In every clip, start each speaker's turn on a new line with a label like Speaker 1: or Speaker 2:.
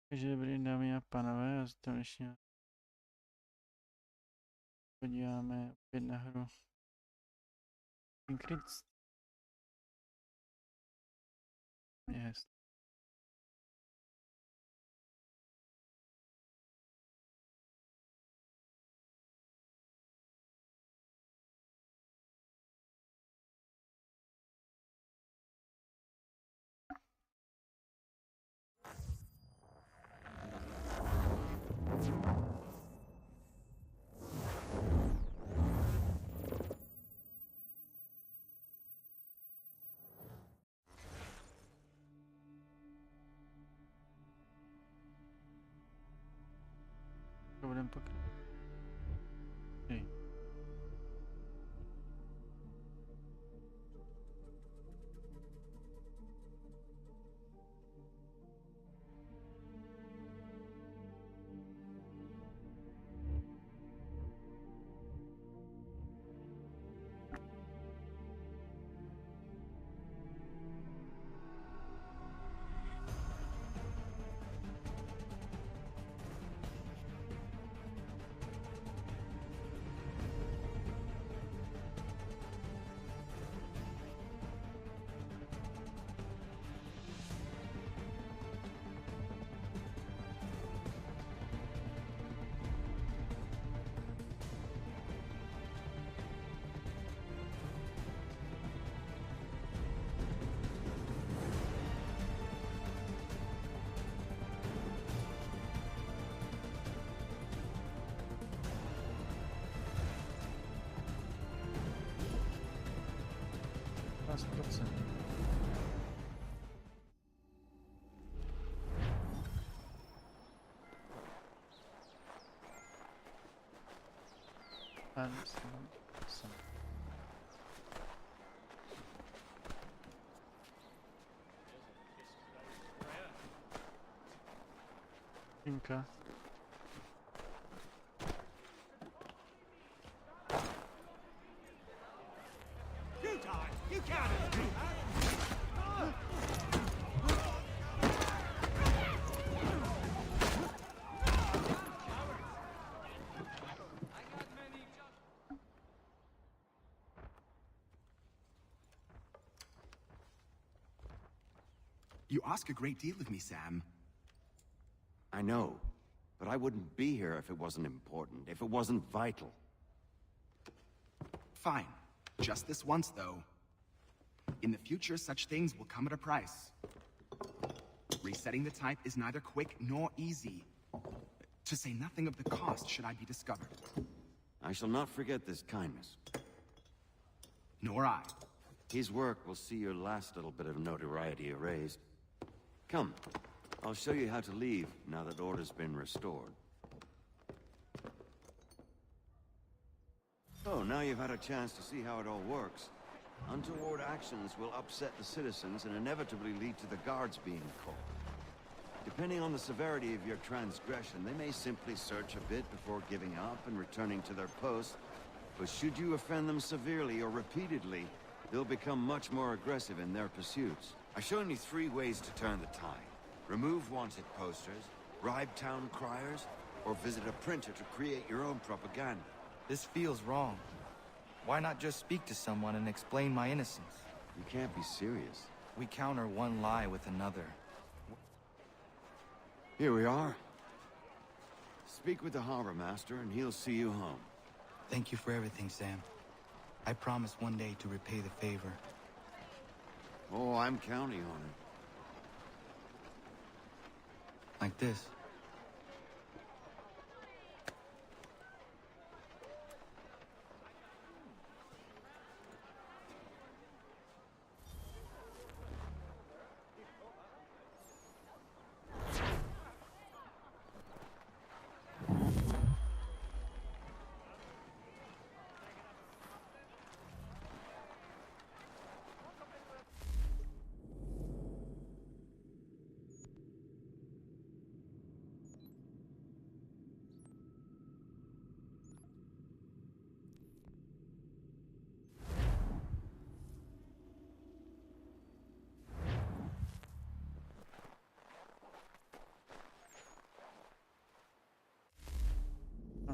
Speaker 1: Takže dobrý dámy a pánové, já se dnešního podíváme opět na hru Increase. Yes. To budeme pokračovat. Okay. Inka.
Speaker 2: You counted me.
Speaker 3: You ask a great deal of me, Sam.
Speaker 4: I know, but I wouldn't be here if it wasn't important, if it wasn't vital.
Speaker 3: Fine. Just this once, though. In the future, such things will come at a price. Resetting the type is neither quick nor easy. To say nothing of the cost should I be discovered.
Speaker 4: I shall not forget this kindness.
Speaker 3: Nor I.
Speaker 4: His work will see your last little bit of notoriety erased. Come, I'll show you how to leave now that order's been restored. So, now you've had a chance to see how it all works. Untoward actions will upset the citizens and inevitably lead to the guards being called. Depending on the severity of your transgression, they may simply search a bit before giving up and returning to their posts. But should you offend them severely or repeatedly, they'll become much more aggressive in their pursuits. I've shown you 3 ways to turn the tide. Remove wanted posters, bribe town criers, or visit a printer to create your own propaganda.
Speaker 5: This feels wrong. Why not just speak to someone and explain my innocence?
Speaker 4: You can't be serious.
Speaker 5: We counter one lie with another.
Speaker 4: Here we are. Speak with the harbor master and he'll see you home.
Speaker 5: Thank you for everything, Sam. I promise one day to repay the favor.
Speaker 4: Oh, I'm counting on it.
Speaker 5: Like this.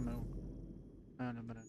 Speaker 1: meu. Ah, lembrei.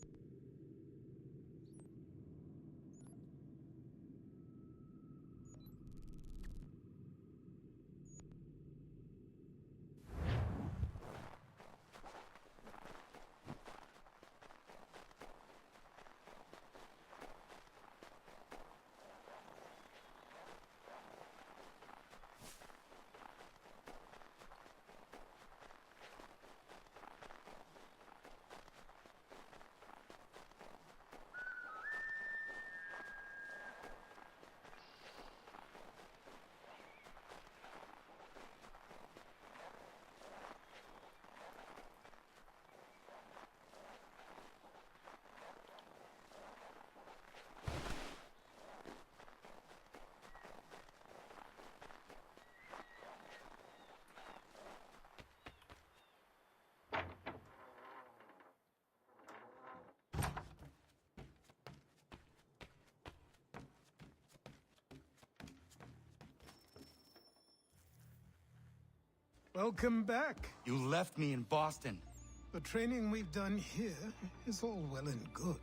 Speaker 6: Welcome back.
Speaker 5: You left me in Boston.
Speaker 6: The training we've done here is all well and good,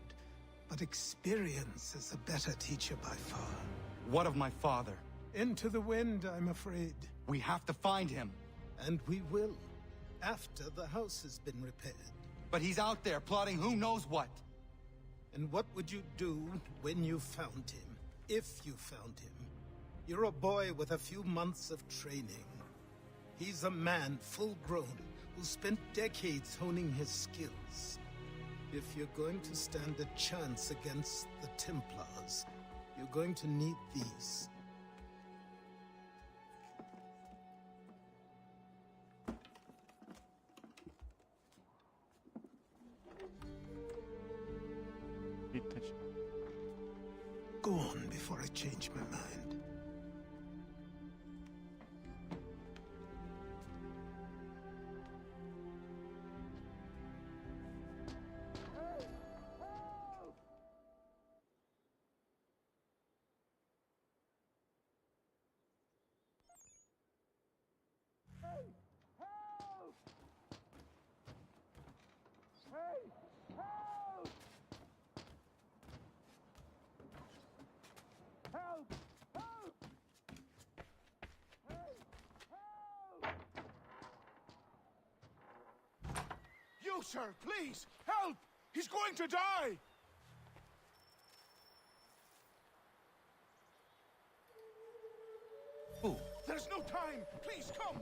Speaker 6: but experience is a better teacher by far.
Speaker 5: What of my father?
Speaker 6: Into the wind, I'm afraid.
Speaker 5: We have to find him.
Speaker 6: And we will, after the house has been repaired.
Speaker 5: But he's out there plotting who knows what.
Speaker 6: And what would you do when you found him? If you found him? You're a boy with a few months of training. He's a man, full-grown, who spent decades honing his skills. If you're going to stand a chance against the Templars, you're going to need these.
Speaker 1: Vintage.
Speaker 6: Go on before I change my mind.
Speaker 2: You, sir, please, help! He's going to die!
Speaker 5: Who?
Speaker 2: There's no time! Please, come!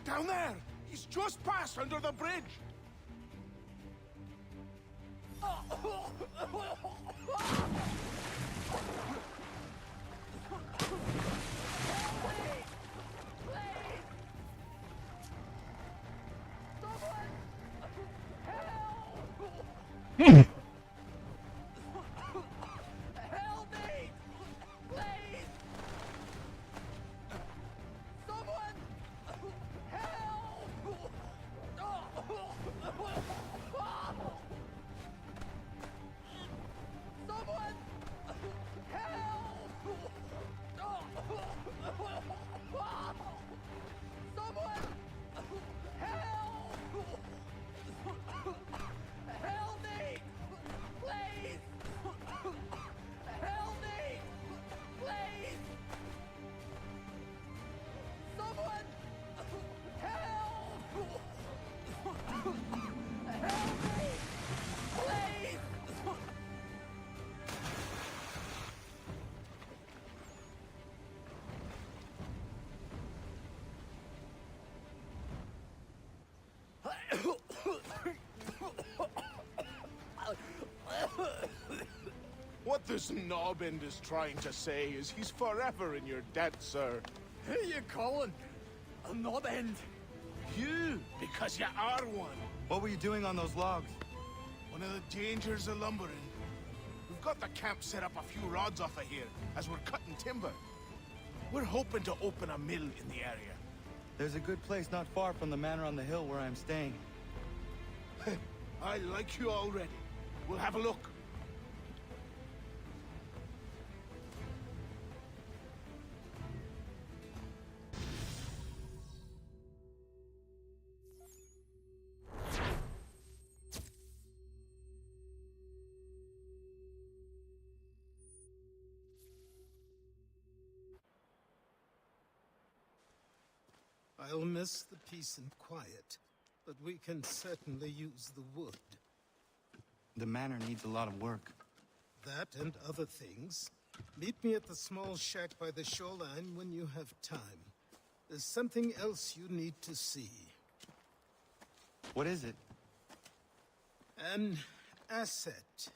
Speaker 2: Down there! He's just passed under the bridge! What this knobend is trying to say is he's forever in your debt, sir.
Speaker 7: Who you calling? A knob end?
Speaker 2: You, because you are one.
Speaker 5: What were you doing on those logs?
Speaker 2: One of the dangers of lumbering. We've got the camp set up a few rods off of here, as we're cutting timber. We're hoping to open a mill in the area.
Speaker 5: There's a good place not far from the manor on the hill where I'm staying.
Speaker 2: I like you already. We'll have a look.
Speaker 6: I'll miss the peace and quiet, but we can certainly use the wood.
Speaker 5: The manor needs a lot of work.
Speaker 6: That and other things. Meet me at the small shack by the shoreline when you have time. There's something else you need to see.
Speaker 5: What is it?
Speaker 6: An asset.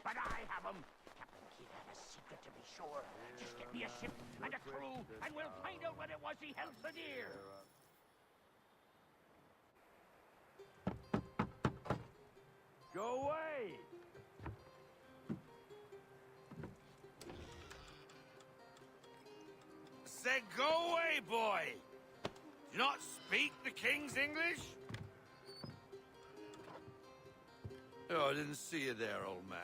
Speaker 7: But I have them. Captain Kidd had a secret to be sure. Just get me a ship and a crew, and we'll find out what it was he held so dear. Go away!
Speaker 8: Said go away, boy! Do you not speak the King's English? Oh, I didn't see you there, old man.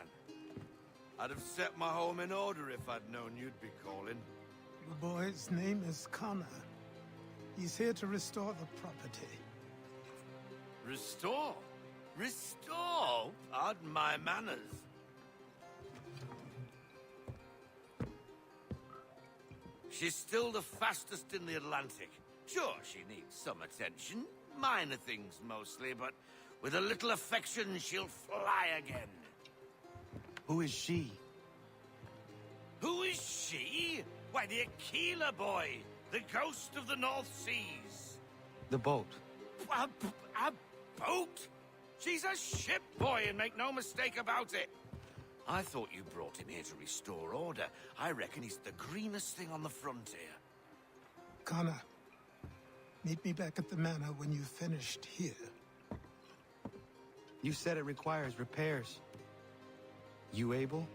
Speaker 8: I'd have set my home in order if I'd known you'd be calling.
Speaker 6: The boy's name is Connor. He's here to restore the property.
Speaker 8: Restore? Restore? Pardon my manners. She's still the fastest in the Atlantic. Sure, she needs some attention. Minor things mostly, but with a little affection, she'll fly again.
Speaker 5: Who is she?
Speaker 8: Who is she? Why, the Aquila boy, the ghost of the North Seas.
Speaker 5: The boat.
Speaker 8: A boat? She's a ship, boy, and make no mistake about it. I thought you brought him here to restore order. I reckon he's the greenest thing on the frontier.
Speaker 6: Connor, meet me back at the manor when you've finished here.
Speaker 5: You said it requires repairs. You able?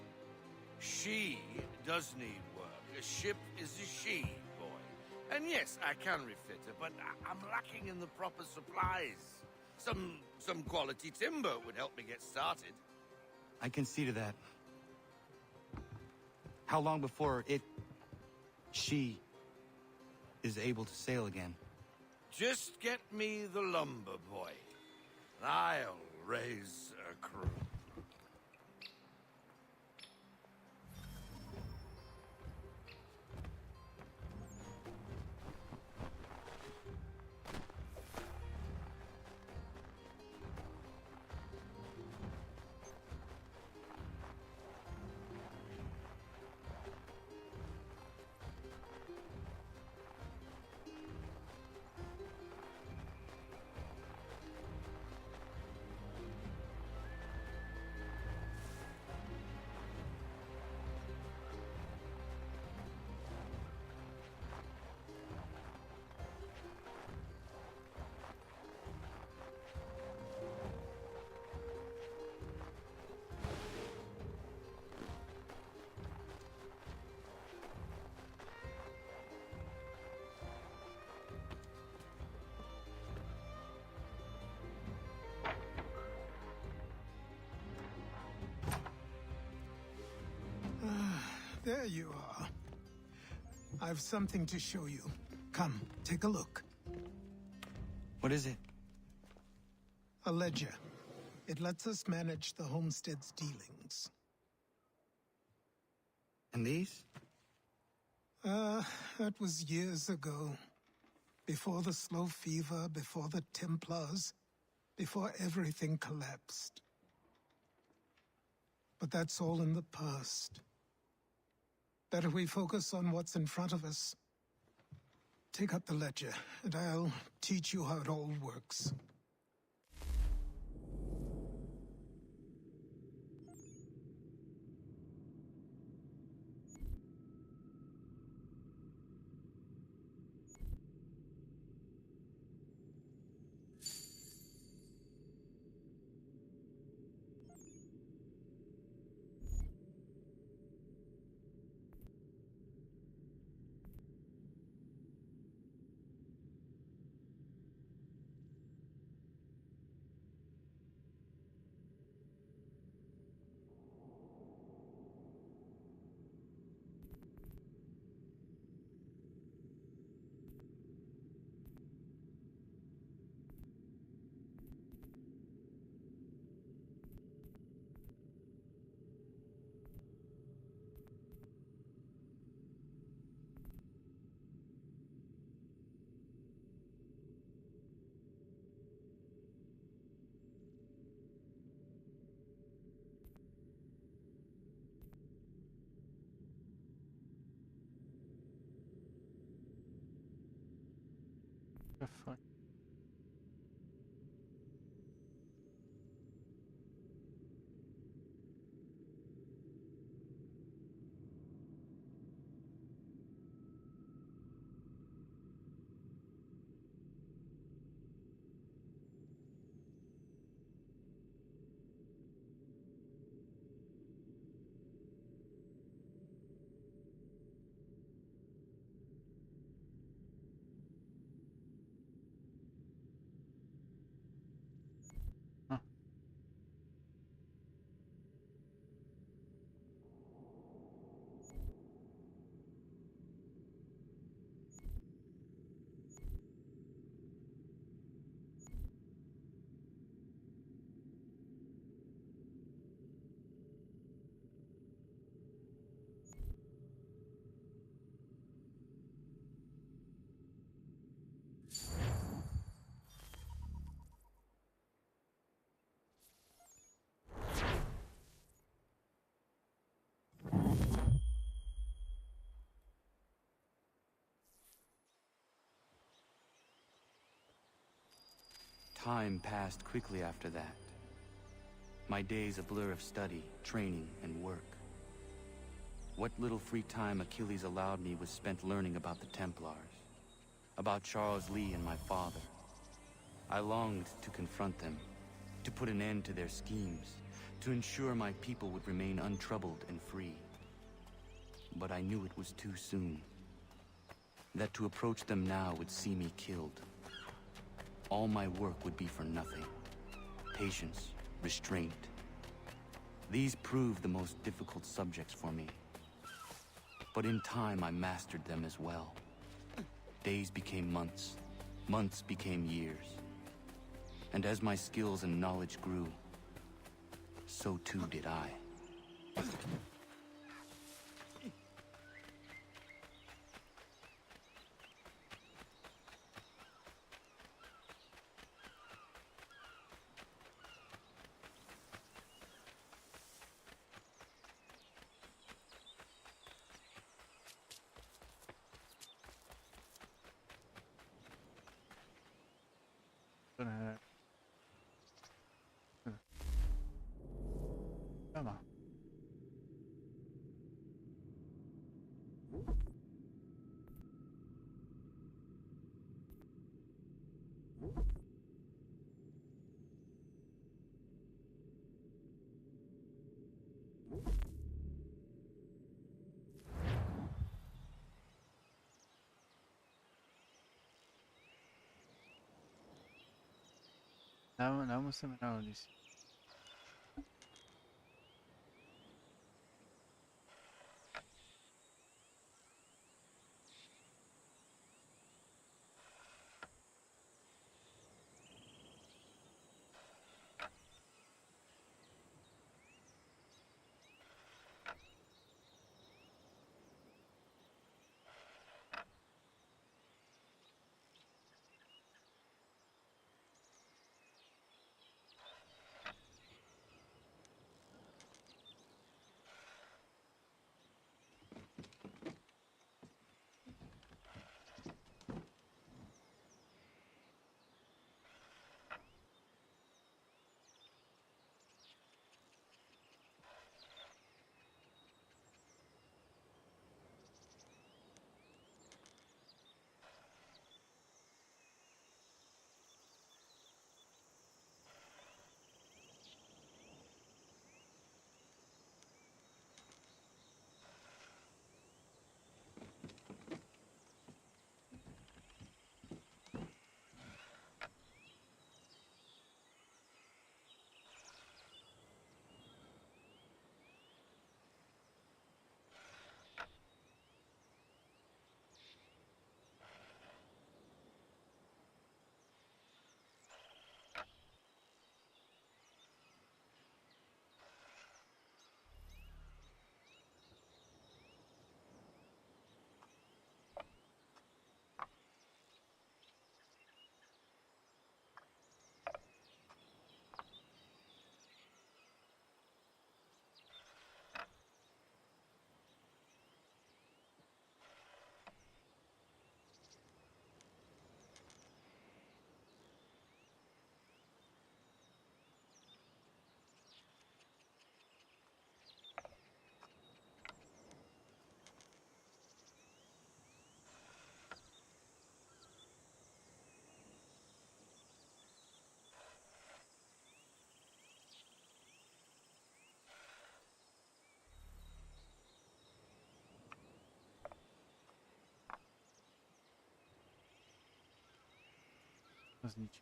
Speaker 8: She does need work. A ship is a she, boy. And yes, I can refit her, but I'm lacking in the proper supplies. Some quality timber would help me get started.
Speaker 5: I can see to that. How long before she is able to sail again?
Speaker 8: Just get me the lumber, boy. I'll raise a crew.
Speaker 6: There you are. I've something to show you. Come, take a look.
Speaker 5: What is it?
Speaker 6: A ledger. It lets us manage the homestead's dealings.
Speaker 5: And these?
Speaker 6: That was years ago. Before the slow fever, before the Templars, before everything collapsed. But that's all in the past. Better we focus on what's in front of us. Take up the ledger, and I'll teach you how it all works.
Speaker 1: The fuck? Huh.
Speaker 5: Time passed quickly after that. My days a blur of study, training, and work. What little free time Achilles allowed me was spent learning about the Templars, about Charles Lee and my father. I longed to confront them, to put an end to their schemes, to ensure my people would remain untroubled and free. But I knew it was too soon. That to approach them now would see me killed. All my work would be for nothing. Patience, restraint. These proved the most difficult subjects for me. But in time, I mastered them as well. Days became months. Months became years. And as my skills and knowledge grew, so too did I.
Speaker 1: Gonna... Come on. Não seminar disso. Znić.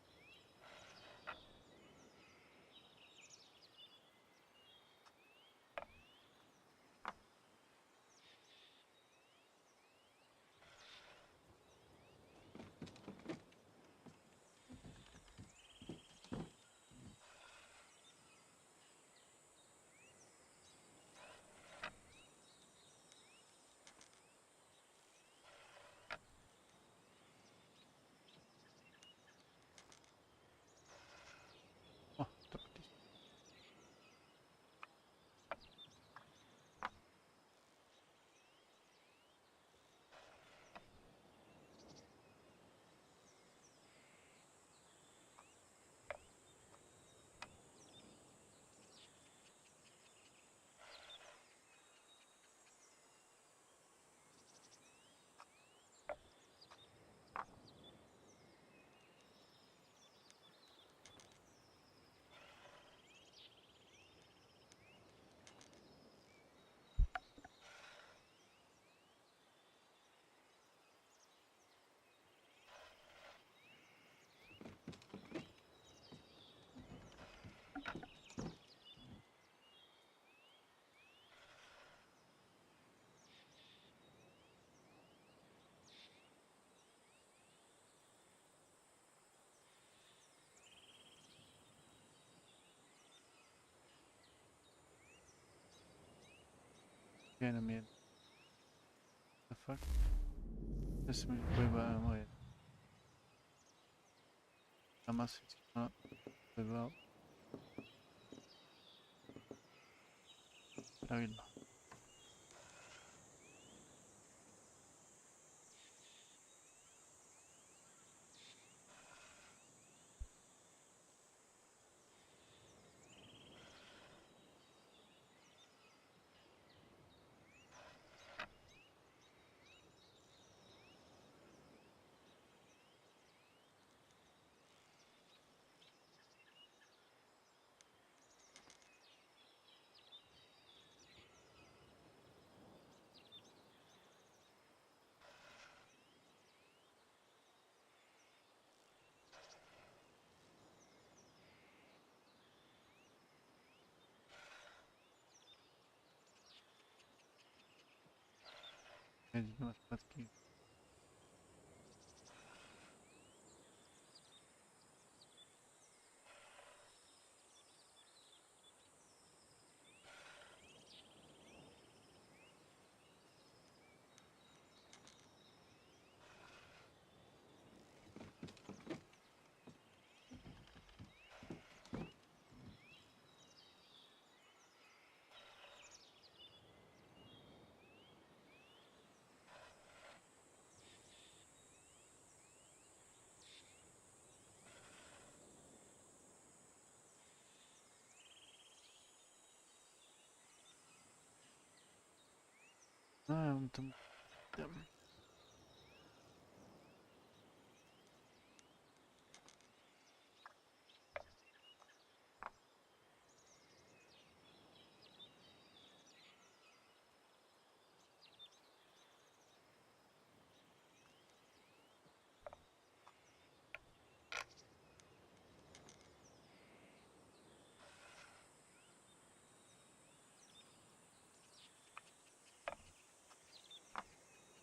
Speaker 1: Tiene miedo. The fuck? This me cueva muere. Jamás no cueva. Pero no. Będzie masz patki. No, tam...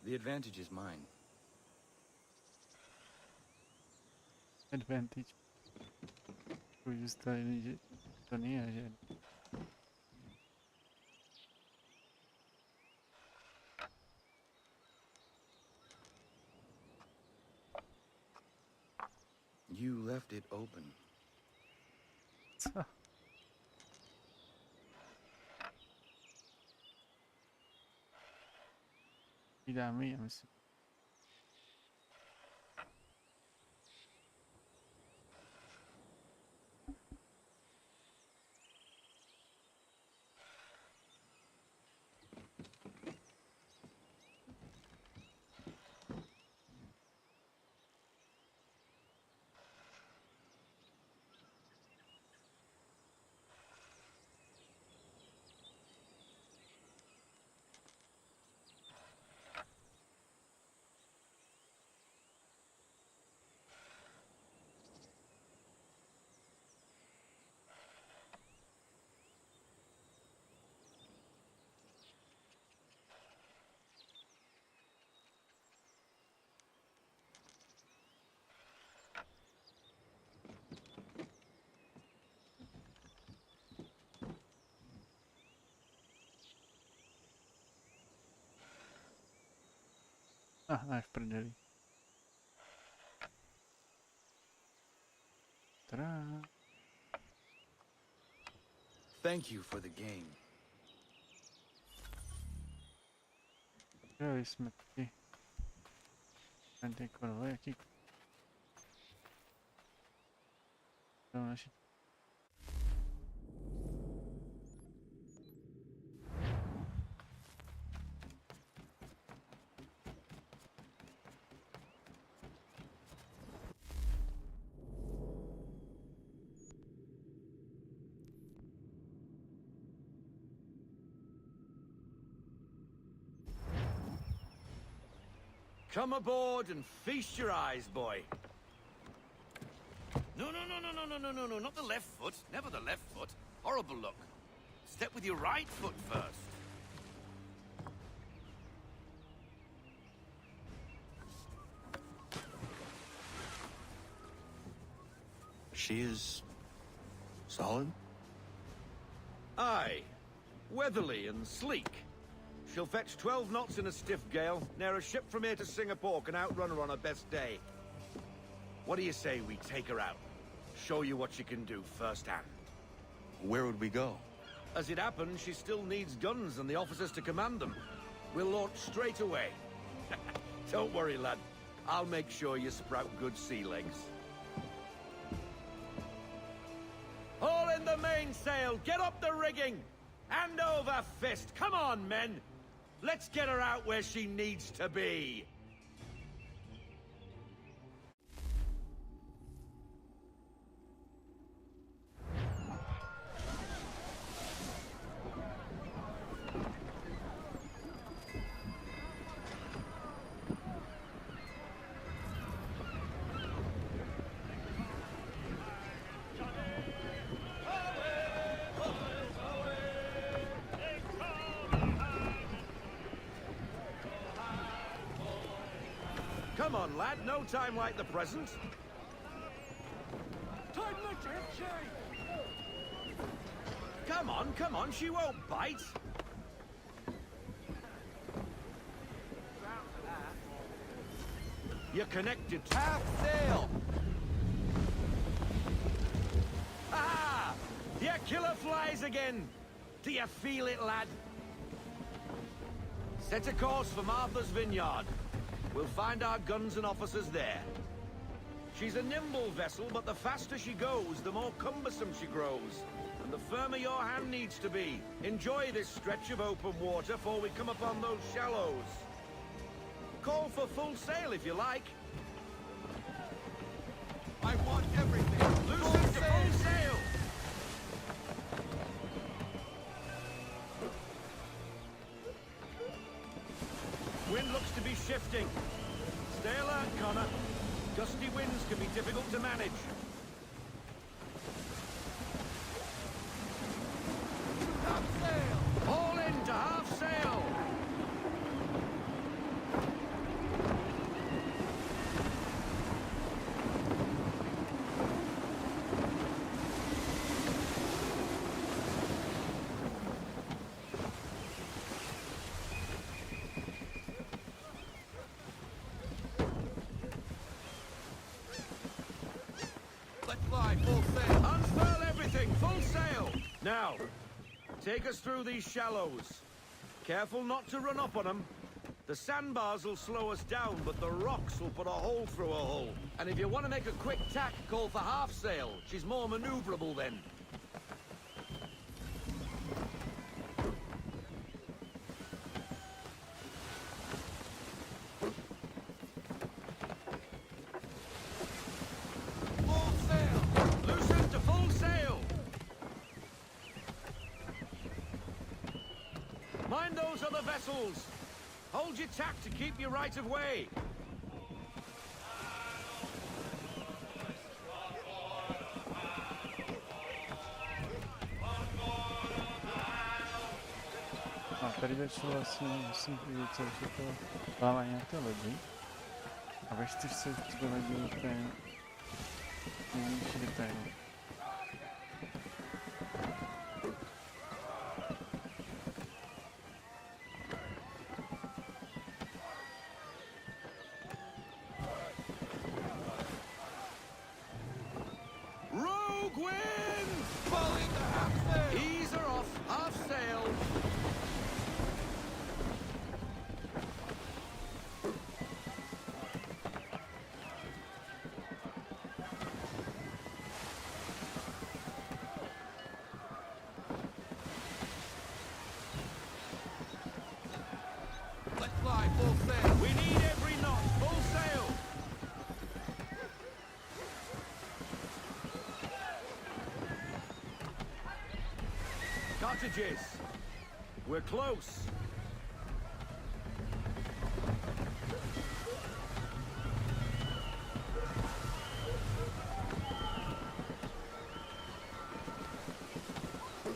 Speaker 5: The advantage is mine.
Speaker 1: Advantage. Korzystanie to nie jest.
Speaker 5: You left it open.
Speaker 1: Co? Idamy, myślę. Aj w prdeli. Tra.
Speaker 5: Thank you for the game.
Speaker 1: Grali jsme taky. Antikorové, jaký... To naši...
Speaker 8: Come aboard and feast your eyes, boy. No, not the left foot. Never the left foot. Horrible look. Step with your right foot first.
Speaker 5: She is... solid?
Speaker 8: Aye. Weatherly and sleek. She'll fetch 12 knots in a stiff gale, near a ship from here to Singapore can outrun her on her best day. What do you say we take her out? Show you what she can do firsthand.
Speaker 5: Where would we go?
Speaker 8: As it happens, she still needs guns and the officers to command them. We'll launch straight away. Don't worry, lad. I'll make sure you sprout good sea legs. All in the mainsail! Get up the rigging! Hand over fist! Come on, men! Let's get her out where she needs to be! Come on, lad. No time like the present. Come on. She won't bite. You're connected. Half sail. Ah! Your killer flies again. Do you feel it, lad? Set a course for Martha's Vineyard. We'll find our guns and officers there. She's a nimble vessel, but the faster she goes, the more cumbersome she grows. And the firmer your hand needs to be. Enjoy this stretch of open water before we come upon those shallows. Call for full sail if you like.
Speaker 2: I want everything.
Speaker 8: Loosen to full sail! Wind looks to be shifting. Stay alert, Connor. Gusty winds can be difficult to manage. Half sail! All in to half sail! Unfurl everything! Full sail! Now, take us through these shallows. Careful not to run up on them. The sandbars will slow us down, but the rocks will put a hole through a hull. And if you want to make a quick tack, call for half sail. She's more maneuverable then. Mind those other vessels! Hold your tack to keep your right of way!
Speaker 1: Передачу всім привіт, це Фіко. Плавання Теледжі. А врешті все тебе наділити найбільші деталі.
Speaker 8: Rogue wind! Falling to half sail! Ease her off, half sail! Let's fly full sail! We need every knot, full sail! Cottages. We're close.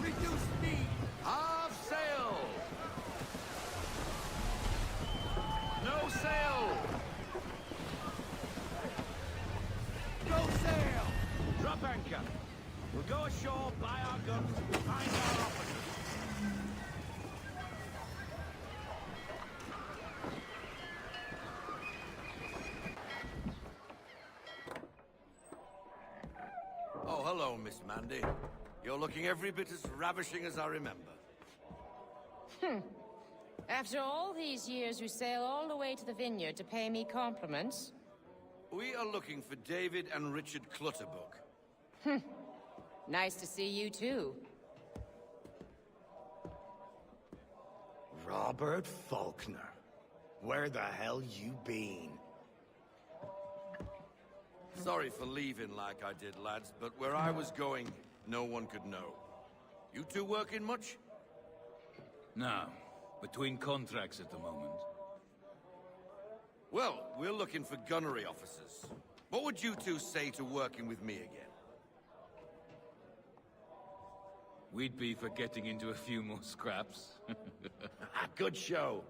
Speaker 8: Reduce speed. Half sail. No sail. Go sail. Drop anchor. We'll go ashore, buy our guns, find our officers. Hello, Miss Mandy. You're looking every bit as ravishing as I remember.
Speaker 9: After all these years, you sail all the way to the vineyard to pay me compliments?
Speaker 8: We are looking for David and Richard Clutterbuck.
Speaker 9: Nice to see you, too.
Speaker 2: Robert Faulkner. Where the hell you been?
Speaker 8: Sorry for leaving like I did, lads, but where I was going, no one could know. You two working much?
Speaker 10: No. Between contracts at the moment.
Speaker 8: Well, we're looking for gunnery officers. What would you two say to working with me again?
Speaker 10: We'd be for getting into a few more scraps.
Speaker 2: Good show.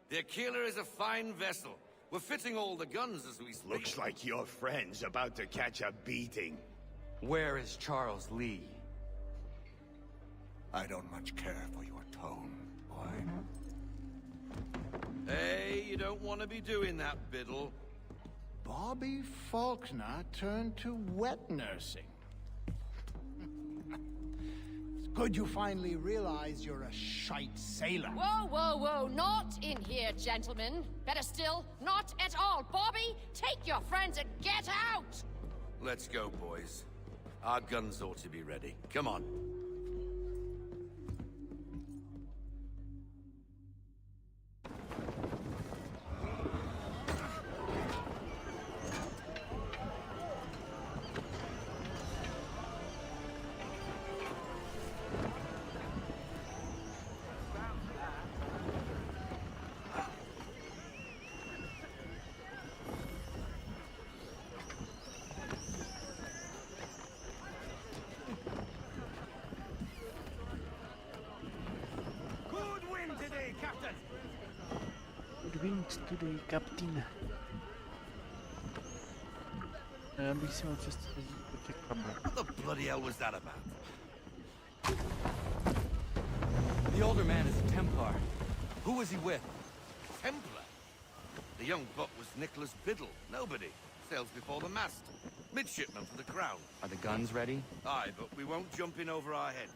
Speaker 8: The Aquila is a fine vessel. We're fitting all the guns as we speak.
Speaker 2: Looks like your friend's about to catch a beating.
Speaker 5: Where is Charles Lee?
Speaker 2: I don't much care for your tone, boy.
Speaker 8: Hey, you don't want to be doing that, Biddle.
Speaker 2: Bobby Faulkner turned to wet nursing. It's good you finally realize you're a shite sailor.
Speaker 9: Whoa, whoa, whoa, not in here, gentlemen. Better still, not at all. Bobby, take your friends and get out!
Speaker 8: Let's go, boys. Our guns ought to be ready. Come on.
Speaker 1: Good wings today, Captain. Ambition just as you protect problem.
Speaker 8: What the bloody hell was that about?
Speaker 5: The older man is a Templar. Who was he with?
Speaker 8: Templar? The young buck was Nicholas Biddle. Nobody. Sails before the mast. Midshipman for the crown.
Speaker 5: Are the guns ready?
Speaker 8: Aye, but we won't jump in over our heads.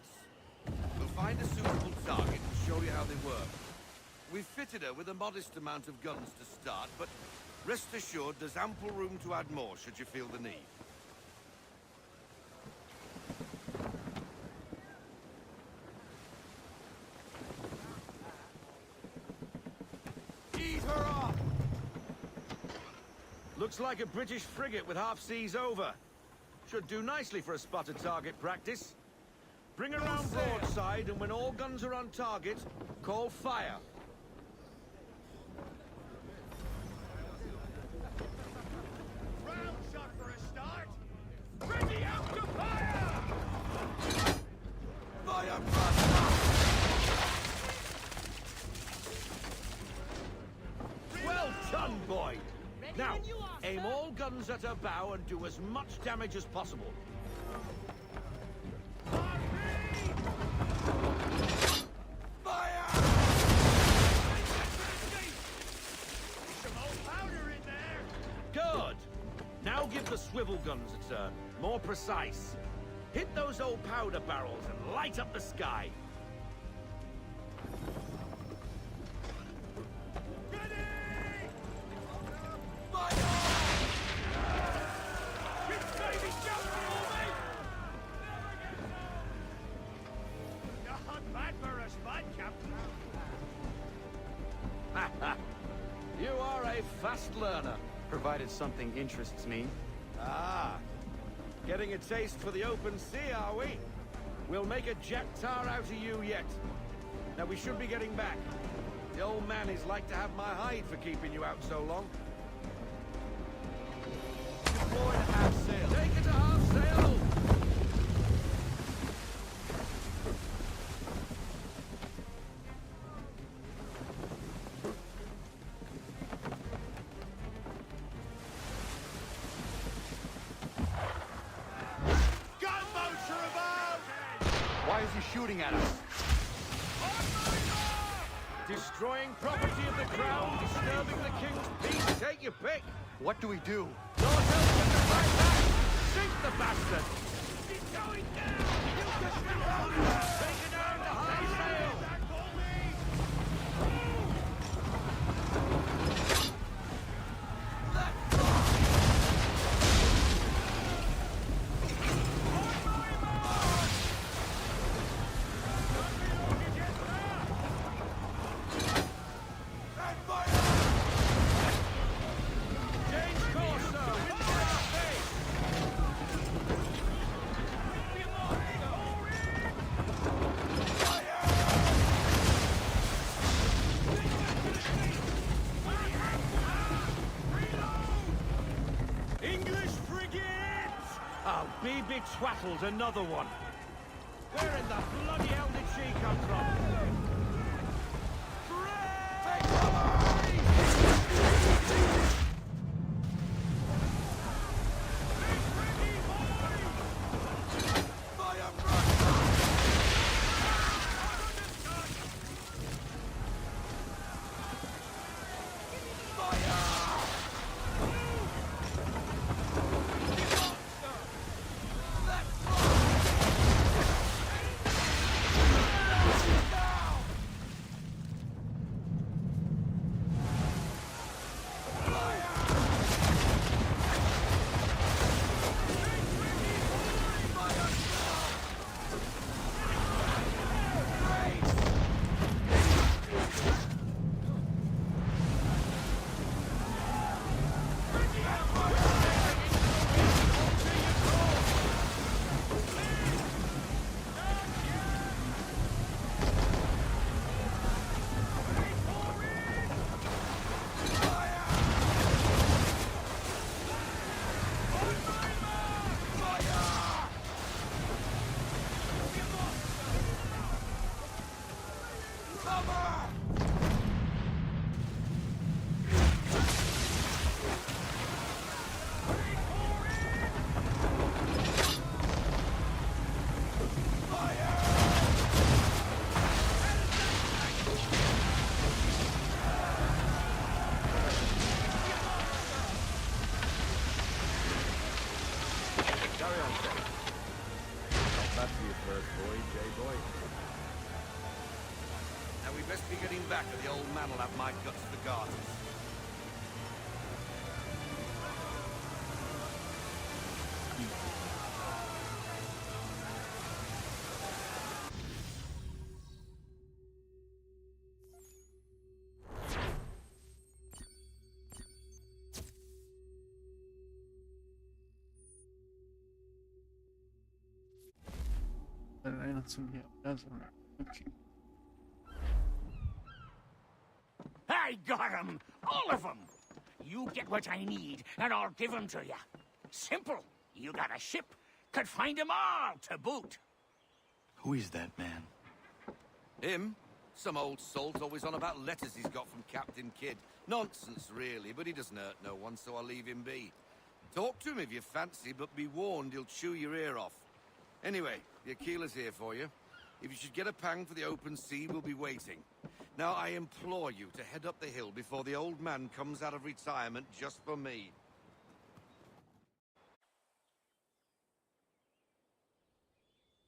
Speaker 8: We'll find a suitable target and show you how they work. We've fitted her with a modest amount of guns to start, but rest assured there's ample room to add more should you feel the need.
Speaker 2: Ease her off! Looks like a British frigate with half seas over. Should do nicely for a spotted target practice. Bring her round broadside, and when all guns are on target, call fire. Round shot for a start. Ready out to fire!
Speaker 8: Fire,
Speaker 2: Well done, boy! Now, aim all guns at her bow and do as much damage as possible. Good! Now give the swivel guns a turn. More precise. Hit those old powder barrels and light up the sky. You are a fast learner.
Speaker 5: Provided something interests me.
Speaker 2: Ah, getting a taste for the open sea, are we? We'll make a jack tar out of you yet. Now we should be getting back. The old man is like to have my hide for keeping you out so long. Deploy to half sail. Take it to half sail!
Speaker 5: Why is he shooting at us?
Speaker 2: Destroying property of the crown, disturbing the king's peace. Take your pick.
Speaker 5: What do we do?
Speaker 2: Your help can fight back. Sink the bastard. Going down! You can still hold it! Take it down to high sail! Change course, sir! Wind for our face! English frigates! Oh, BB Twattle's another one. Where in the bloody hell did she come from? Take Carry on, sir. Not bad for your first voyage, boy?
Speaker 8: Now we best be getting back, or the old man will have my guts for garters.
Speaker 1: Einer zum hier. Also, okay.
Speaker 7: I got 'em! All of 'em! You get what I need, and I'll give 'em to you. Simple. You got a ship, could find 'em all to boot.
Speaker 5: Who is that man?
Speaker 8: Him? Some old salt always on about letters he's got from Captain Kidd. Nonsense, really, but he doesn't hurt no one, so I'll leave him be. Talk to him if you fancy, but be warned he'll chew your ear off. Anyway, the Aquila's here for you. If you should get a pang for the open sea, we'll be waiting. Now, I implore you to head up the hill before the old man comes out of retirement just for me.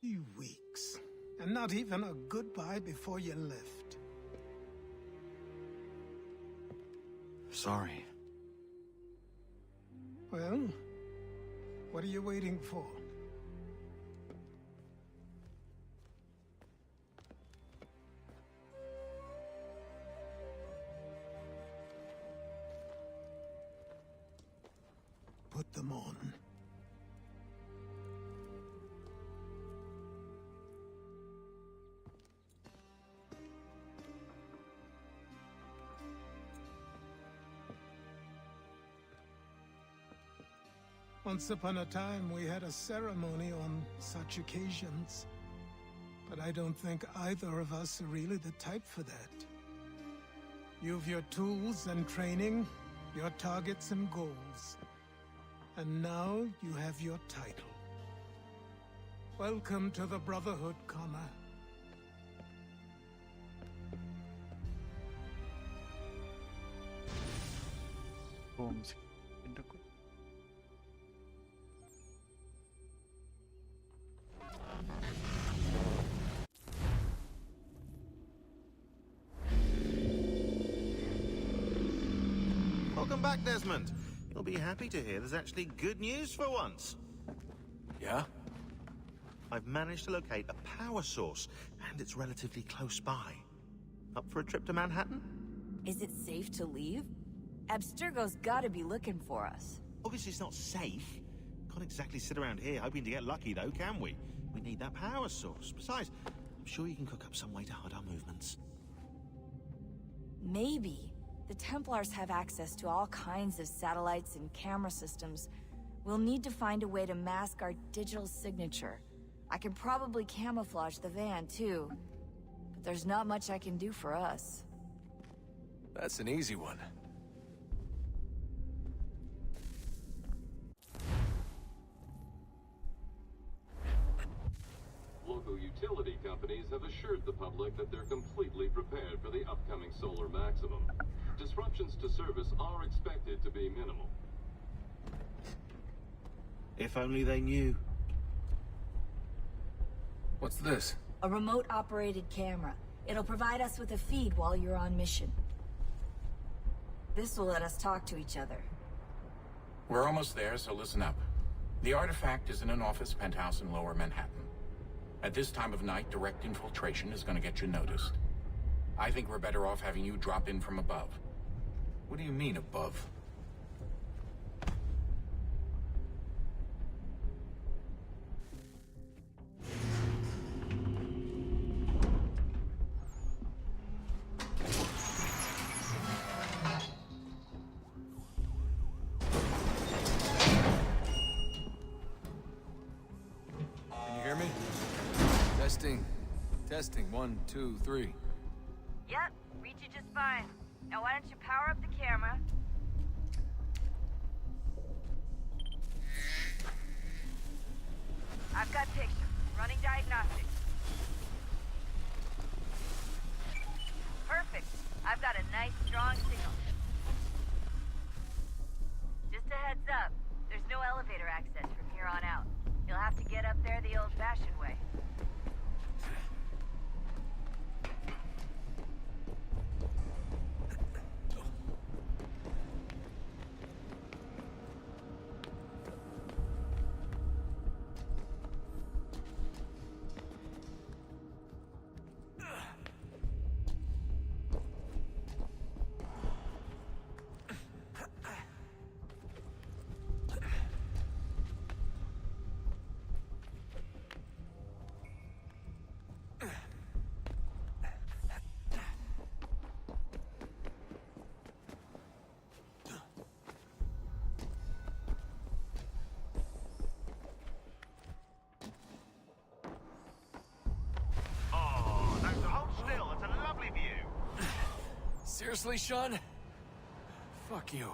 Speaker 6: 3 weeks. And not even a goodbye before you left.
Speaker 5: Sorry.
Speaker 6: Well, what are you waiting for? Put them on. Once upon a time, we had a ceremony on such occasions. But I don't think either of us are really the type for that. You've your tools and training, your targets and goals. And now you have your title. Welcome to the Brotherhood, Connor.
Speaker 1: Musik. Hintergrund.
Speaker 11: Welcome back, Desmond. You'll be happy to hear there's actually good news for once.
Speaker 10: Yeah?
Speaker 11: I've managed to locate a power source, and it's relatively close by. Up for a trip to Manhattan?
Speaker 12: Is it safe to leave? Abstergo's gotta be looking for us.
Speaker 11: Obviously it's not safe. Can't exactly sit around here hoping to get lucky, though, can we? We need that power source. Besides, I'm sure you can cook up some way to hide our movements.
Speaker 12: Maybe. The Templars have access to all kinds of satellites and camera systems. We'll need to find a way to mask our digital signature. I can probably camouflage the van, too. But there's not much I can do for us.
Speaker 13: That's an easy one.
Speaker 14: Local utility companies have assured the public that they're completely prepared for the upcoming solar maximum. Disruptions to service are expected to be minimal.
Speaker 11: If only they knew.
Speaker 13: What's this?
Speaker 12: A remote-operated camera. It'll provide us with a feed while you're on mission. This will let us talk to each other.
Speaker 15: We're almost there, so listen up. The artifact is in an office penthouse in Lower Manhattan. At this time of night, direct infiltration is going to get you noticed. I think we're better off having you drop in from above.
Speaker 13: What do you mean, above? Can you hear me? Testing. Testing. 1, 2, 3.
Speaker 12: Yep, read you just fine. Now why don't you power up the camera? I've got pictures. Running diagnostics. Perfect. I've got a nice, strong signal. Just a heads up, there's no elevator access from here on out. You'll have to get up there the old-fashioned way.
Speaker 13: Seriously, Sean? Fuck you.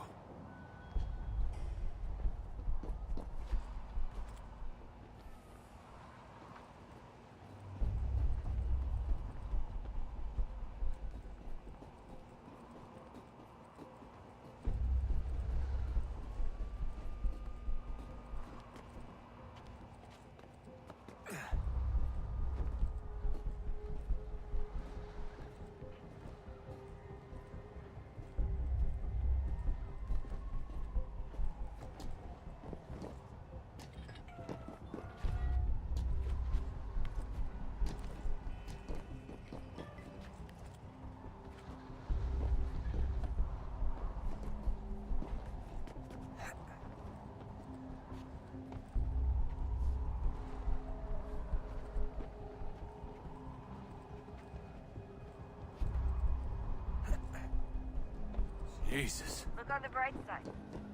Speaker 13: Jesus.
Speaker 12: Look on the bright side.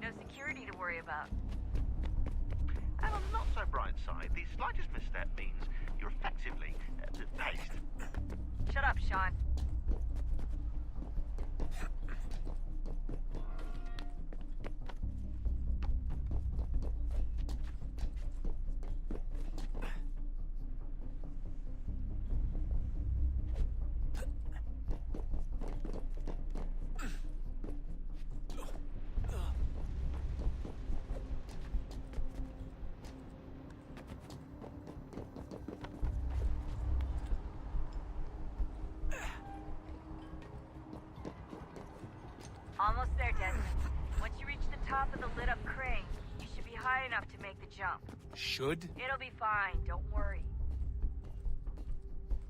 Speaker 12: No security to worry about.
Speaker 11: And on the not so bright side, the slightest misstep means you're effectively replaced.
Speaker 12: Shut up, Sean. Almost there, Desmond. Once you reach the top of the lit-up crane, you should be high enough to make the jump.
Speaker 13: Should?
Speaker 12: It'll be fine, don't worry.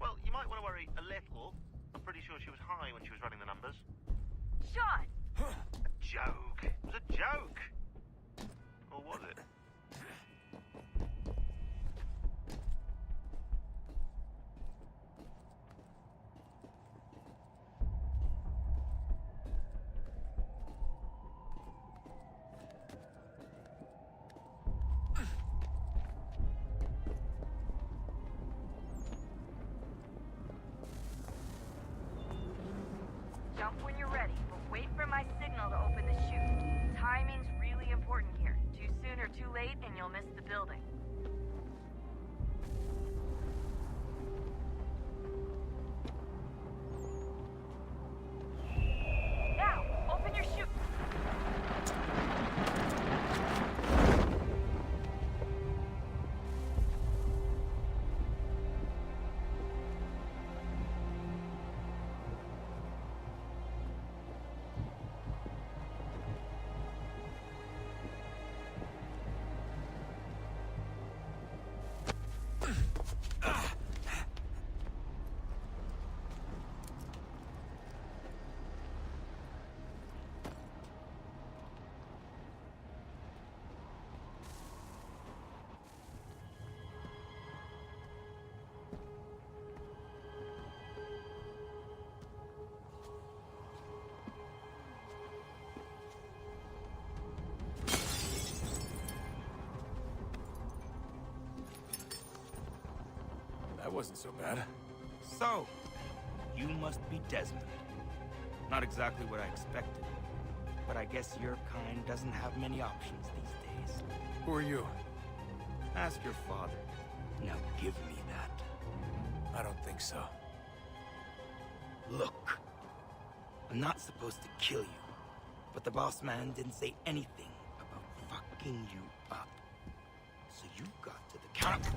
Speaker 11: Well, you might want to worry a little. I'm pretty sure she was high when she was running the numbers.
Speaker 12: Sean!
Speaker 11: A joke. It was a joke. Or was it?
Speaker 12: Jump when you're ready, but wait for my signal to open the chute. Timing's really important here. Too soon or too late, and you'll miss the building. Now, open your chute.
Speaker 13: That wasn't so bad.
Speaker 16: So, you must be Desmond. Not exactly what I expected, but I guess your kind doesn't have many options these days.
Speaker 13: Who are you?
Speaker 16: Ask your father. Now give me that.
Speaker 13: I don't think so.
Speaker 16: Look, I'm not supposed to kill you, but the boss man didn't say anything about fucking you up. So you got to the counter.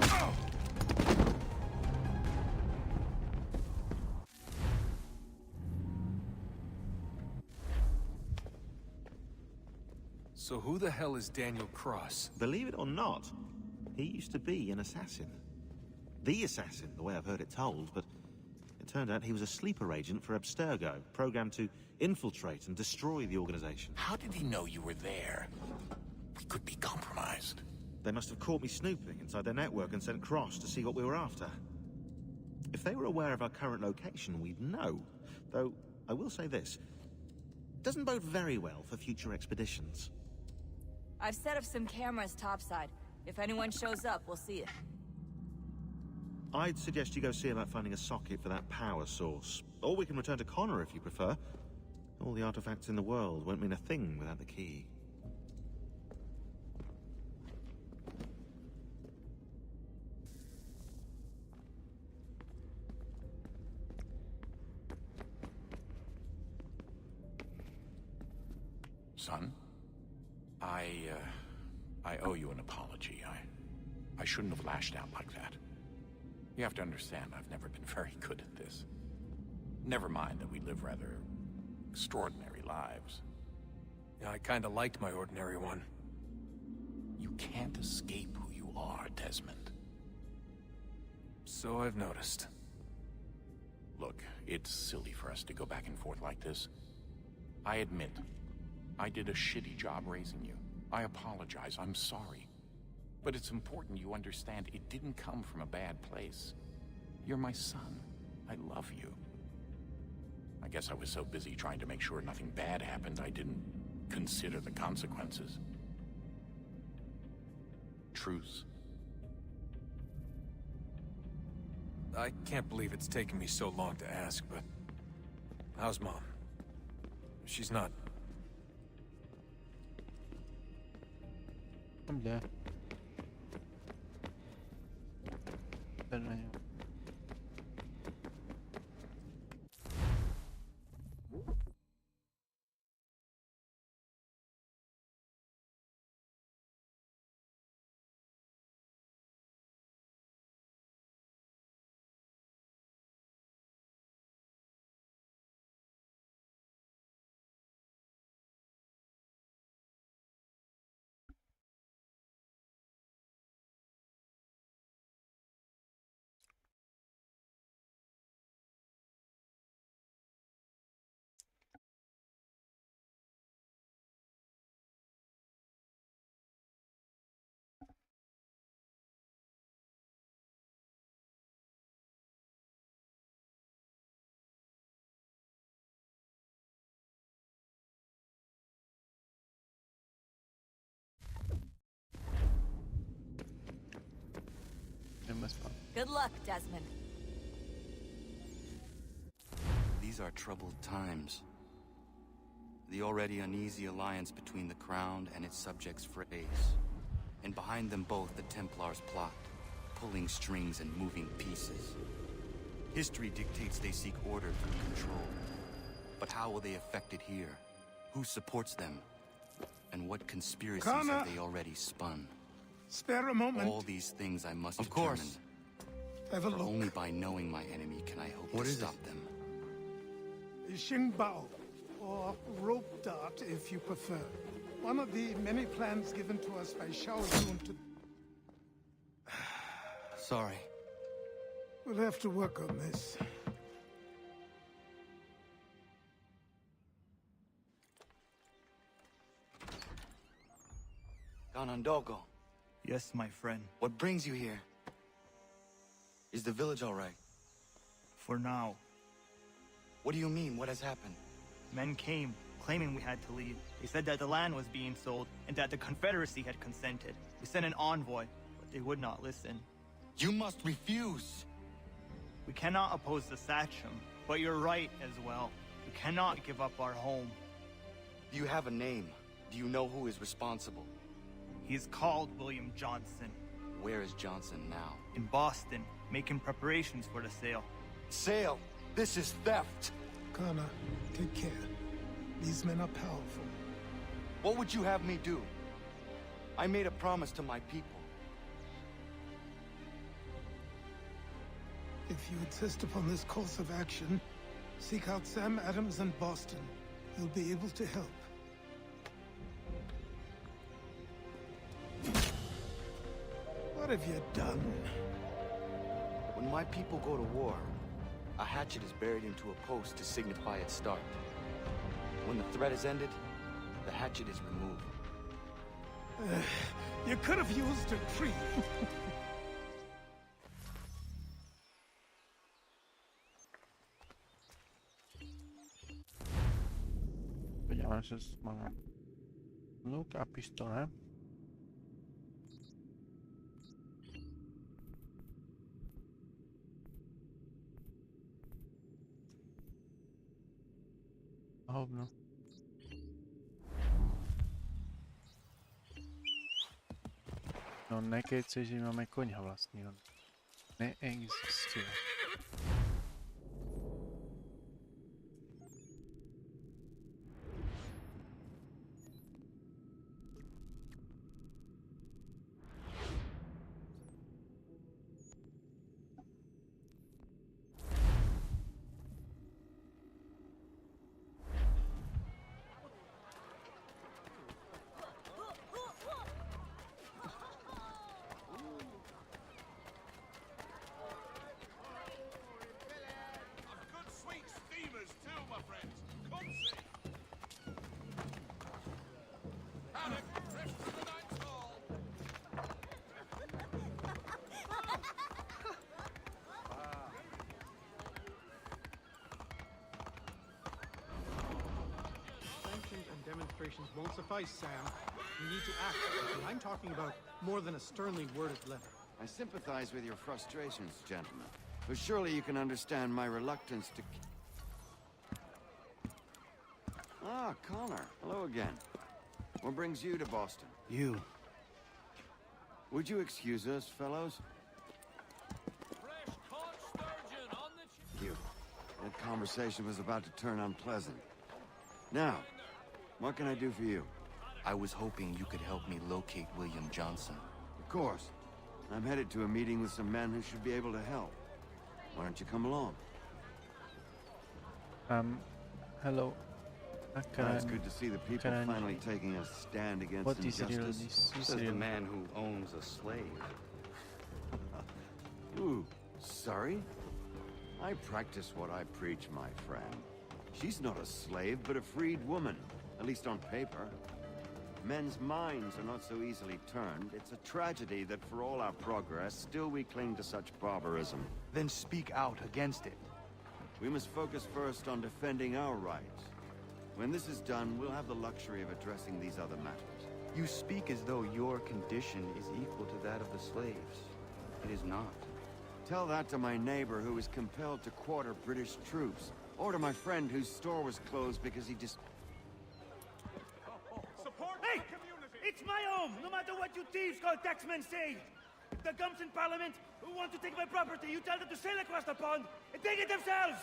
Speaker 16: Oh!
Speaker 13: So who the hell is Daniel Cross?
Speaker 11: Believe it or not, he used to be an assassin. The assassin, the way I've heard it told, but it turned out he was a sleeper agent for Abstergo, programmed to infiltrate and destroy the organization.
Speaker 15: How did he know you were there? We could be compromised.
Speaker 11: They must have caught me snooping inside their network and sent Cross to see what we were after. If they were aware of our current location, we'd know. Though, I will say this. Doesn't bode very well for future expeditions.
Speaker 12: I've set up some cameras topside. If anyone shows up, we'll see it.
Speaker 11: I'd suggest you go see about finding a socket for that power source. Or we can return to Connor if you prefer. All the artifacts in the world won't mean a thing without the key.
Speaker 15: Son, I owe you an apology. I shouldn't have lashed out like that. You have to understand, I've never been very good at this. Never mind that we live rather extraordinary lives.
Speaker 13: Yeah, I kinda liked my ordinary one.
Speaker 15: You can't escape who you are, Desmond.
Speaker 13: So I've noticed.
Speaker 15: Look, it's silly for us to go back and forth like this. I admit, I did a shitty job raising you. I apologize, I'm sorry. But it's important you understand it didn't come from a bad place. You're my son. I love you. I guess I was so busy trying to make sure nothing bad happened, I didn't consider the consequences. Truce?
Speaker 13: I can't believe it's taken me so long to ask, but... how's Mom? She's not...
Speaker 1: I'm there. Then I bez pan.
Speaker 12: Good luck, Desmond.
Speaker 5: These are troubled times. The already uneasy alliance between the Crown and its subjects frays. And behind them both the Templars plot, pulling strings and moving pieces. History dictates they seek order through control. But how will they affect it here? Who supports them? And what conspiracies
Speaker 6: Connor!
Speaker 5: have they already spun?
Speaker 6: Spare a moment.
Speaker 5: All these things I must
Speaker 6: Of
Speaker 5: determine.
Speaker 6: course. Have a
Speaker 5: For
Speaker 6: look.
Speaker 5: only by knowing my enemy can I hope to stop them.
Speaker 6: Xingbao, or rope dart if you prefer. One of the many plans given to us by Xiao Yun to...
Speaker 5: Sorry.
Speaker 6: We'll have to work on this.
Speaker 5: Ganondogo,
Speaker 17: Yes, my friend.
Speaker 5: what brings you here? Is the village all right?
Speaker 17: For now.
Speaker 5: What do you mean? What has happened?
Speaker 17: Men came, claiming we had to leave. They said that the land was being sold, and that the Confederacy had consented. We sent an envoy, but they would not listen.
Speaker 5: You must refuse!
Speaker 17: We cannot oppose the Sachem, but you're right as well. We cannot give up our home.
Speaker 5: Do you have a name? Do you know who is responsible?
Speaker 17: He is called William Johnson.
Speaker 5: Where is Johnson now?
Speaker 17: In Boston, making preparations for the sale.
Speaker 5: Sale! This is theft!
Speaker 6: Connor, take care. These men are powerful.
Speaker 5: What would you have me do? I made a promise to my people.
Speaker 6: If you insist upon this course of action, seek out Sam Adams in Boston. He'll be able to help. What have you done?
Speaker 5: When my people go to war, a hatchet is buried into a post to signify its start. When the threat is ended, the hatchet is removed.
Speaker 6: You could have used a tree.
Speaker 1: Podíváme se mám luk a pistole. A hovno. No nekecej, že máme koňa vlastního. Neexistuje.
Speaker 18: Demonstrations won't suffice, Sam. We need to act, and I'm talking about more than a sternly worded letter.
Speaker 4: I sympathize with your frustrations, gentlemen. But surely you can understand my reluctance to... Ah, Connor. Hello again. What brings you to Boston?
Speaker 17: You.
Speaker 4: Would you excuse us, fellows? Thank you. That conversation was about to turn unpleasant. Now, what can I do for you?
Speaker 5: I was hoping you could help me locate William Johnson.
Speaker 4: Of course. I'm headed to a meeting with some men who should be able to help. Why don't you come along?
Speaker 1: Hello.
Speaker 4: It's good to see the people finally taking a stand against
Speaker 1: what is
Speaker 4: injustice.
Speaker 5: Says the man who owns a slave.
Speaker 4: Ooh, sorry? I practice what I preach, my friend. She's not a slave, but a freed woman. At least on paper. Men's minds are not so easily turned. It's a tragedy that for all our progress, still we cling to such barbarism.
Speaker 5: Then speak out against it.
Speaker 4: We must focus first on defending our rights. When this is done, we'll have the luxury of addressing these other matters.
Speaker 5: You speak as though your condition is equal to that of the slaves. It is not.
Speaker 4: Tell that to my neighbor who was compelled to quarter British troops. Or to my friend whose store was closed because he just...
Speaker 19: Hey! It's my home, no matter what you thieves called taxmen say! If the gums in Parliament who want to take my property, you tell them to sail across the pond and take it themselves!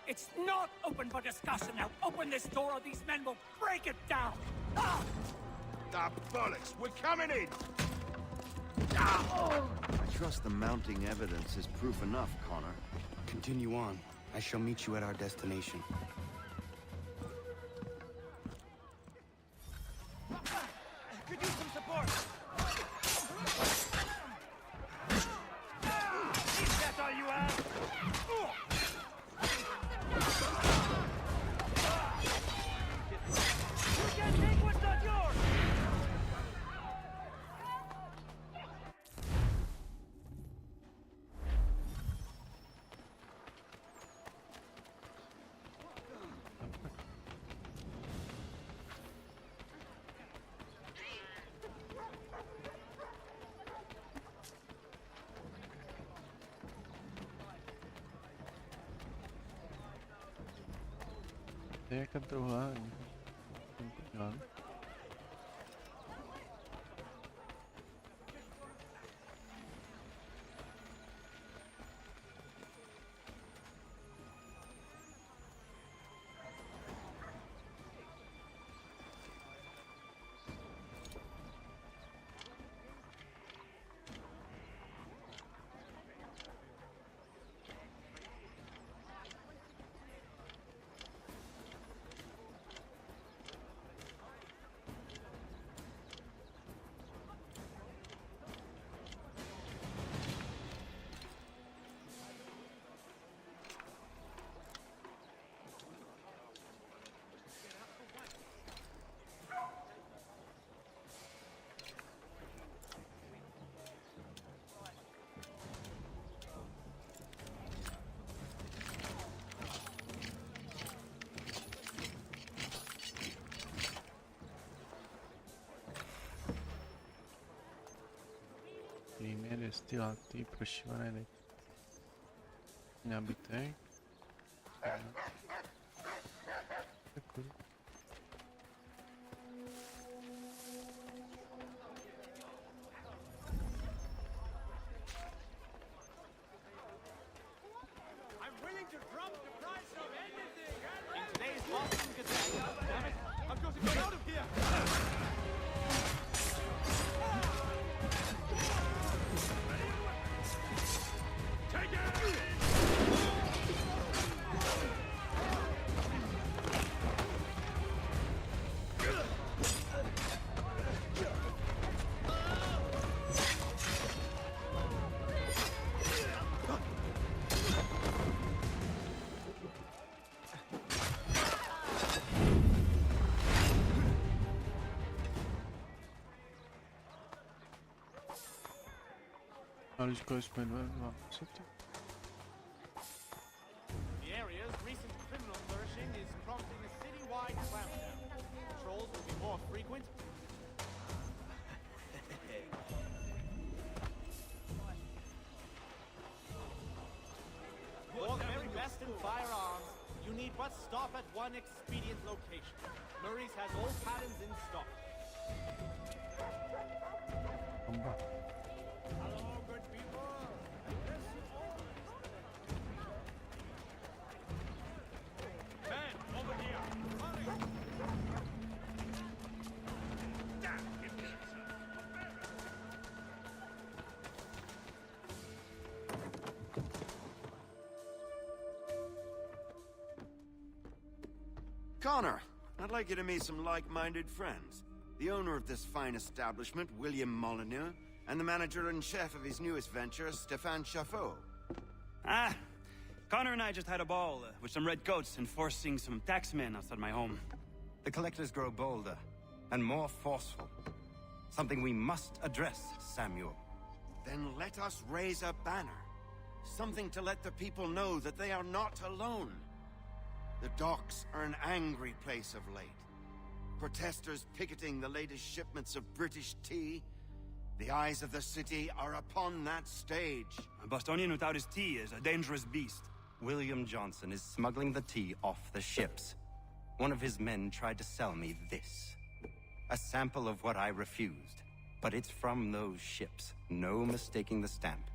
Speaker 7: It's not open for discussion now. Open this door or these men will break it down. Ah!
Speaker 4: Ah, bollocks! We're coming in! I trust the mounting evidence is proof enough, Connor.
Speaker 5: Continue on. I shall meet you at our destination.
Speaker 19: Could use some support! Is that all you have? You can't take what's not yours!
Speaker 1: Teka tuhan. Yan. Primeiro stilati prošívané nabitek.
Speaker 19: I'm willing to drop the price of anything! In today's Boston Gazette, damn it! I've got to get out of here! Take it!
Speaker 1: Knowledge correspondent.
Speaker 18: The area's recent criminal flourishing is prompting a citywide clampdown. Patrols will be more frequent. For the very best in firearms, you need but stop at one expedient location. Murray's has all patterns in stock. Hello, good people. Man, over here. Hurry. Damn, give me
Speaker 4: Connor, I'd like you to meet some like-minded friends. The owner of this fine establishment, William Molyneux, and the manager and chef of his newest venture, Stéphane Chaffeau.
Speaker 20: Ah, Connor and I just had a ball with some red coats enforcing some taxmen outside my home.
Speaker 16: The collectors grow bolder and more forceful. Something we must address, Samuel.
Speaker 4: Then let us raise a banner. Something to let the people know that they are not alone. The docks are an angry place of late. Protesters picketing the latest shipments of British tea. The eyes of the city are upon that stage.
Speaker 20: A Bostonian without his tea is a dangerous beast.
Speaker 21: William Johnson is smuggling the tea off the ships. One of his men tried to sell me this. A sample of what I refused. But it's from those ships. No mistaking the stamp.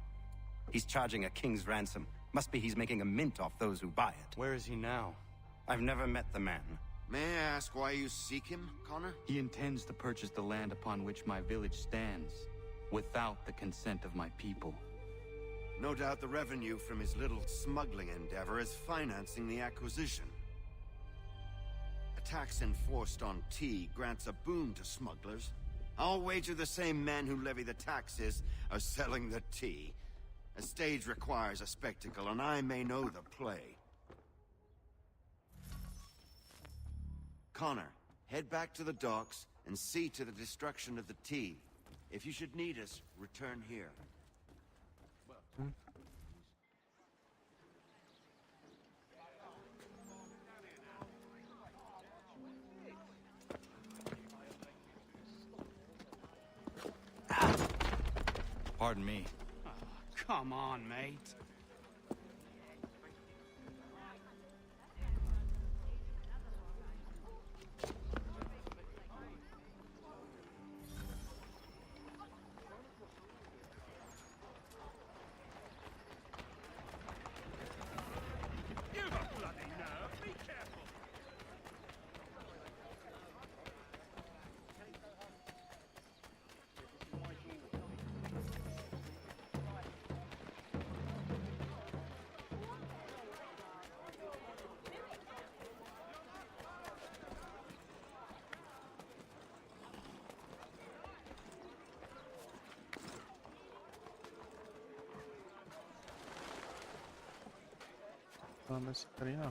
Speaker 21: He's charging a king's ransom. Must be he's making a mint off those who buy it.
Speaker 5: Where is he now?
Speaker 21: I've never met the man.
Speaker 4: May I ask why you seek him, Connor?
Speaker 5: He intends to purchase the land upon which my village stands, without the consent of my people.
Speaker 4: No doubt the revenue from his little smuggling endeavor is financing the acquisition. A tax enforced on tea grants a boon to smugglers. I'll wager the same men who levy the taxes are selling the tea. A stage requires a spectacle, and I may know the play. Connor, head back to the docks and see to the destruction of the tea. If you should need us, return here.
Speaker 5: Pardon me.
Speaker 20: Oh, come on, mate.
Speaker 7: You've a bloody nerve. Be careful.
Speaker 1: Vamos a ¿no?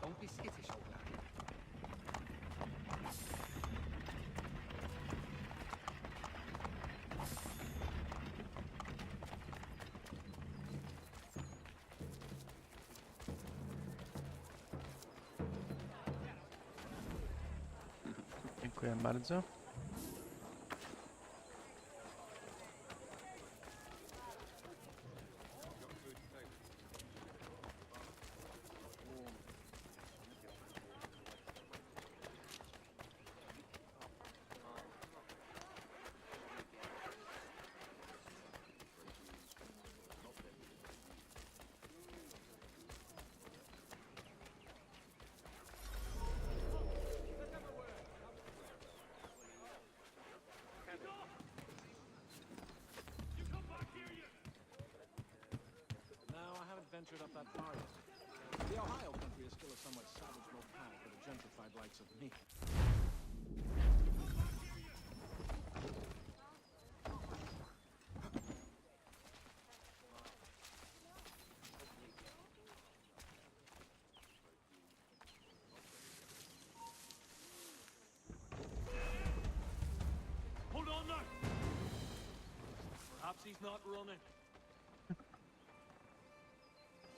Speaker 3: Don't be skittish, old man.
Speaker 1: Dziękuję bardzo.
Speaker 2: Ventured up that far yet. The Ohio country is still a somewhat savage locale for the gentrified likes of me.
Speaker 19: he's not running.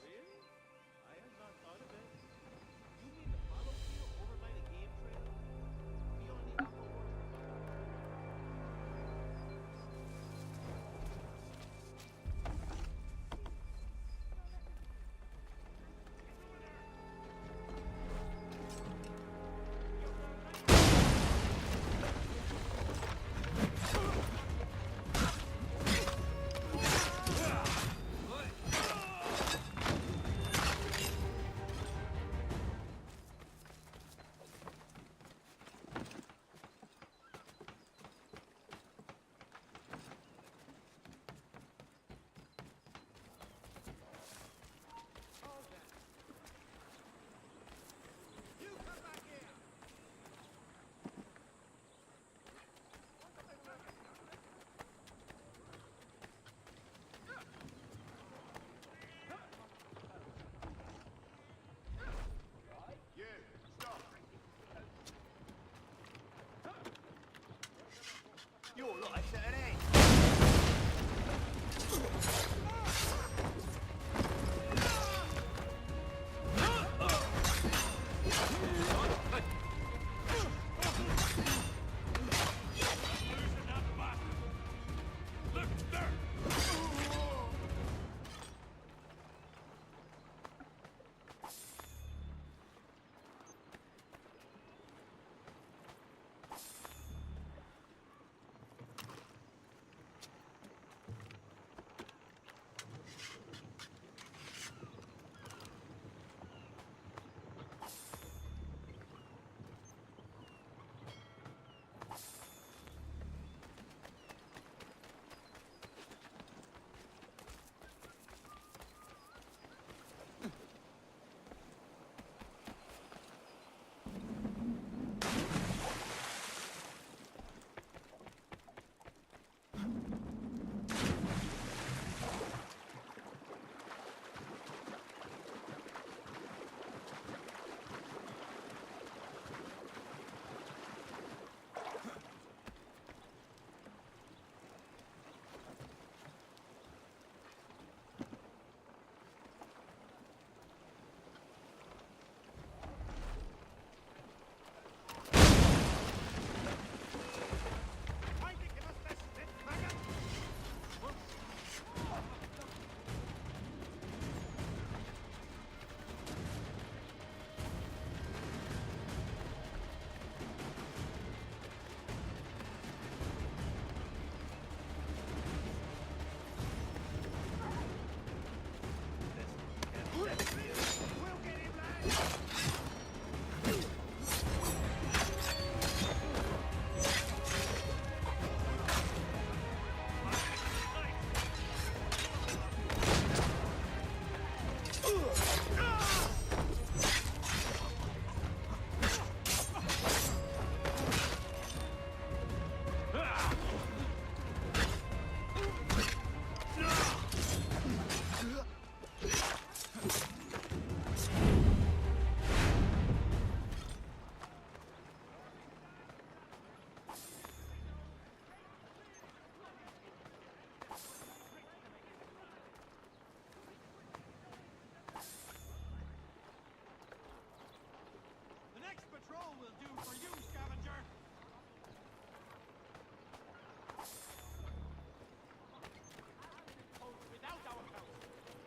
Speaker 9: Really? I had not thought of it. You mean the follow field over by the game trail? Beyond the upper world?
Speaker 19: You're like that, eh?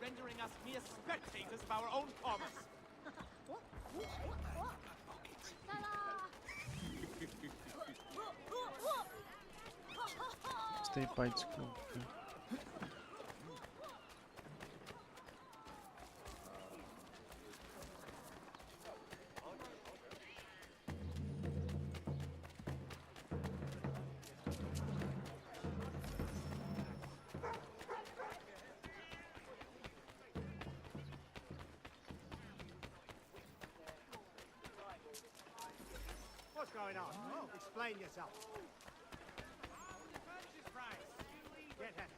Speaker 9: Rendering us mere spectators of our own commerce.
Speaker 1: Stay by school.
Speaker 19: What's going on? Oh, explain yourself. Get him.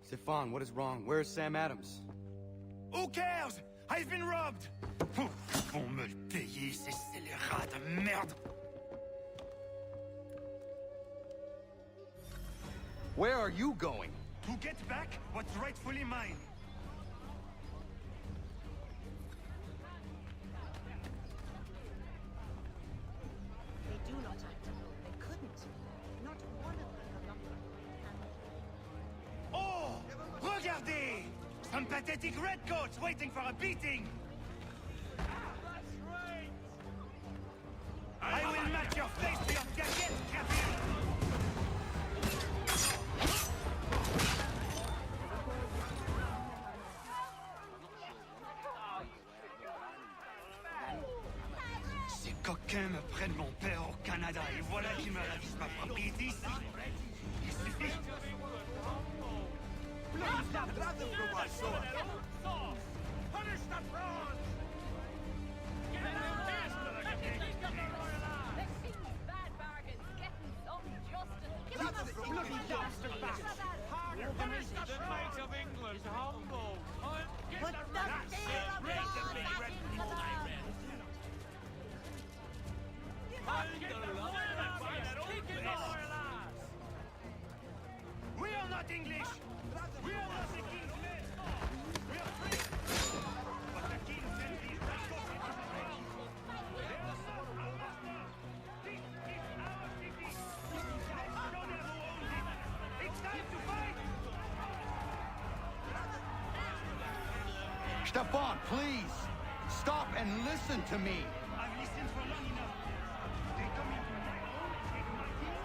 Speaker 16: Stefan, what is wrong? Where is Sam Adams?
Speaker 19: Who cares? I've been robbed! Vont me le payer, ces scélérats de merde!
Speaker 16: Where are you going?
Speaker 19: To get back what's rightfully mine.
Speaker 8: They do not act alone. They couldn't. Not one of them
Speaker 19: Oh! Regardez! Some pathetic redcoats waiting for a beating! I will match your face to your jacket, Captain! Ces coquins me prennent mon père au Canada et voilà qu'ils me ravissent ma propriété ici. Il suffit.
Speaker 7: Punish the frauds! Get out bad bargains, getting some justice. Give us the bloody bastard back! Harder! Punish the frauds of England! Humble! Put the fear of God back into them!
Speaker 19: We are not English! We are not the king's men! We are free! But the king sent these rascals into France! They are son of our master! This is our city! Don't ever own it! It's time to fight!
Speaker 16: Stefan, please! Stop and listen to me!
Speaker 19: I've listened for long enough. They come into my home, take my king.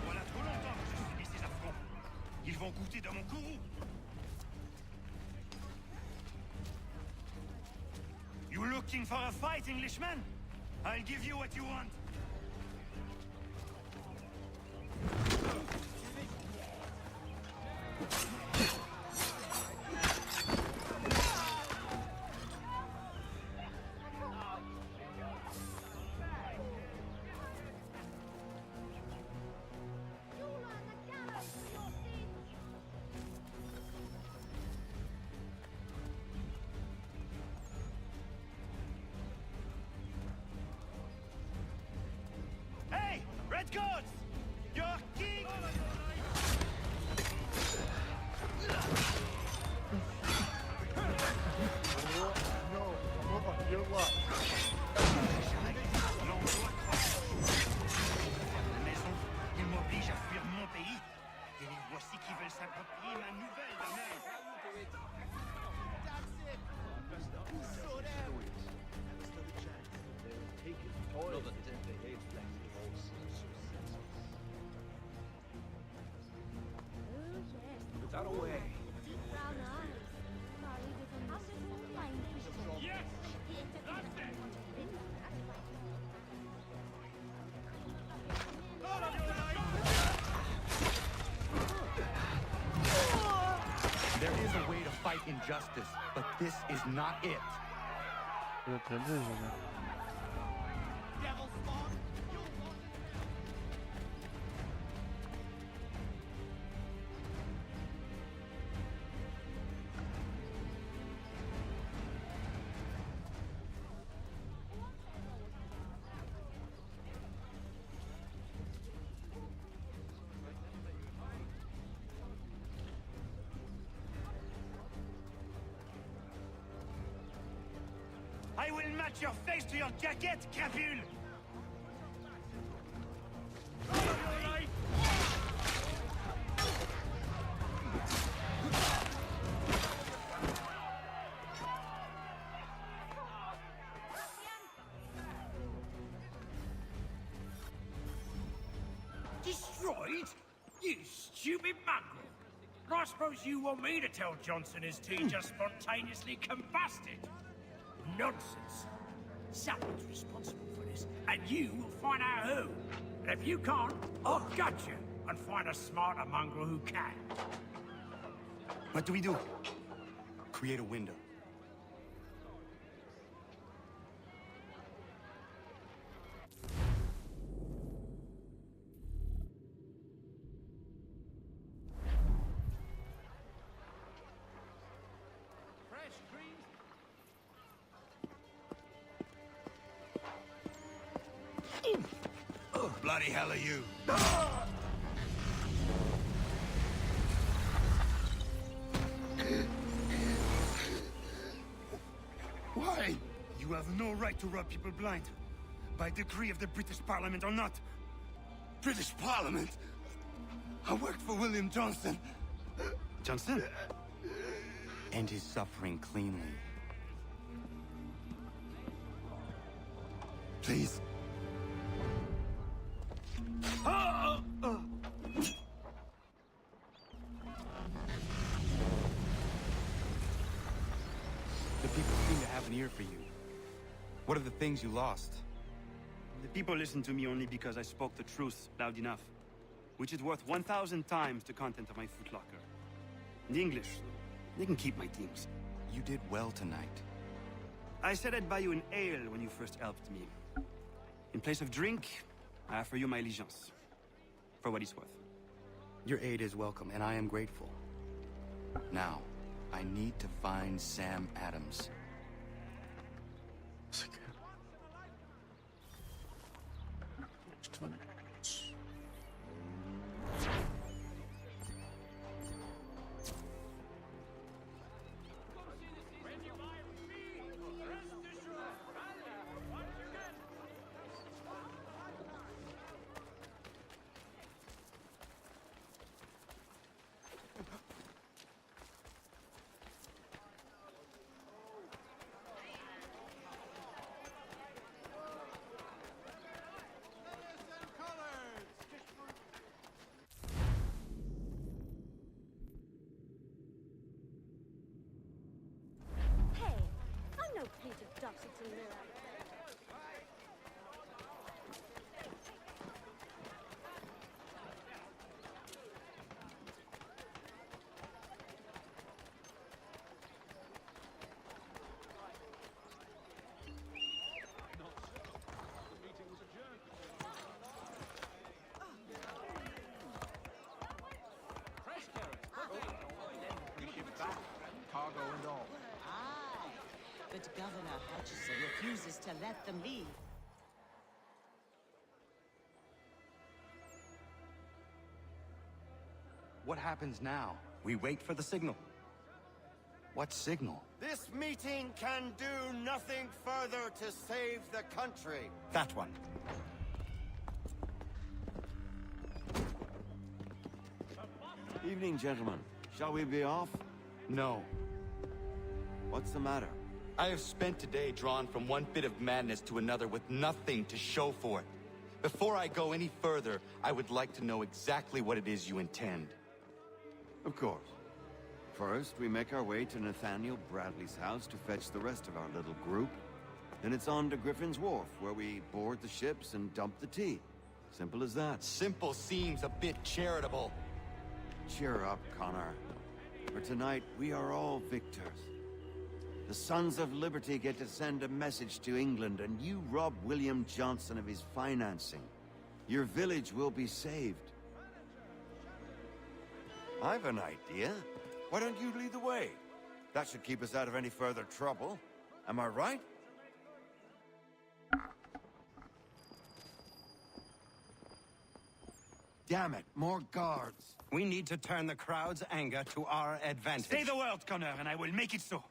Speaker 19: Voilà trop longtemps que je subis ces affronts. Ils vont goûter dans mon courroux. You looking for a fight, Englishman? I'll give you what you want. Hey, Redcoats! Your king! La maison, ils m'obligent à fuir mon pays. Et les voici qui veulent s'approprier ma nouvelle demeure.
Speaker 2: That away.
Speaker 7: Yes! That's it!
Speaker 16: There is a way to fight injustice, but this is not it.
Speaker 19: I will match your face to your jacket, crapule!
Speaker 7: Destroyed? You stupid mongrel! I suppose you want me to tell Johnson his tea just spontaneously combusted? Nonsense. Someone's responsible for this, and you will find out who. And if you can't, I'll gut you and find a smarter mongrel who can.
Speaker 16: What do we do? Create a window. bloody hell are you?
Speaker 7: Why? You have no right to rob people blind. By decree of the British Parliament or not.
Speaker 16: British Parliament? I worked for William Johnson.
Speaker 20: Johnson?
Speaker 21: End his suffering cleanly.
Speaker 16: Please.
Speaker 21: The people seem to have an ear for you. What are the things you lost?
Speaker 20: The people listen to me only because I spoke the truth loud enough. Which is worth 1,000 times the content of my footlocker. The English, they can keep my teams.
Speaker 21: You did well tonight.
Speaker 20: I said I'd buy you an ale when you first helped me. In place of drink, I offer you my allegiance. For what it's worth.
Speaker 21: Your aid is welcome, and I am grateful. Now, I need to find Sam Adams.
Speaker 10: Cargo and all.
Speaker 8: Aye, but Governor Hutchison refuses to let them leave.
Speaker 21: What happens now? We wait for the signal. What signal?
Speaker 4: This meeting can do nothing further to save the country.
Speaker 21: That one.
Speaker 4: Evening, gentlemen. Shall we be off?
Speaker 21: No.
Speaker 4: What's the matter?
Speaker 21: I have spent today drawn from one bit of madness to another with nothing to show for it. Before I go any further, I would like to know exactly what it is you intend.
Speaker 4: Of course. First, we make our way to Nathaniel Bradley's house to fetch the rest of our little group. Then it's on to Griffin's Wharf, where we board the ships and dump the tea. Simple as that.
Speaker 21: Simple seems a bit charitable.
Speaker 4: Cheer up, Connor. For tonight, we are all victors. The Sons of Liberty get to send a message to England, and you rob William Johnson of his financing. Your village will be saved. I've an idea. Why don't you lead the way? That should keep us out of any further trouble. Am I right? Damn it, more guards.
Speaker 21: We need to turn the crowd's anger to our advantage.
Speaker 20: Say the word, Connor, and I will make it so.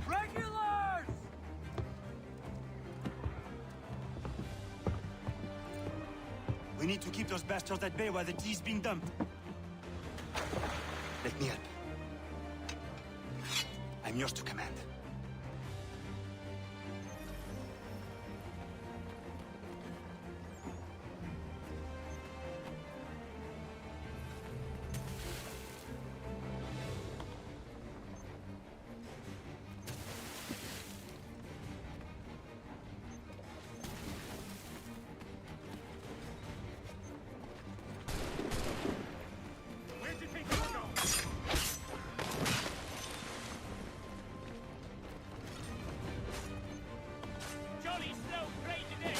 Speaker 7: Regulars!
Speaker 20: We need to keep those bastards at bay while the tea's being dumped. Let me help. I'm yours to command.
Speaker 7: Where do you think you're going? Jolly slow play today.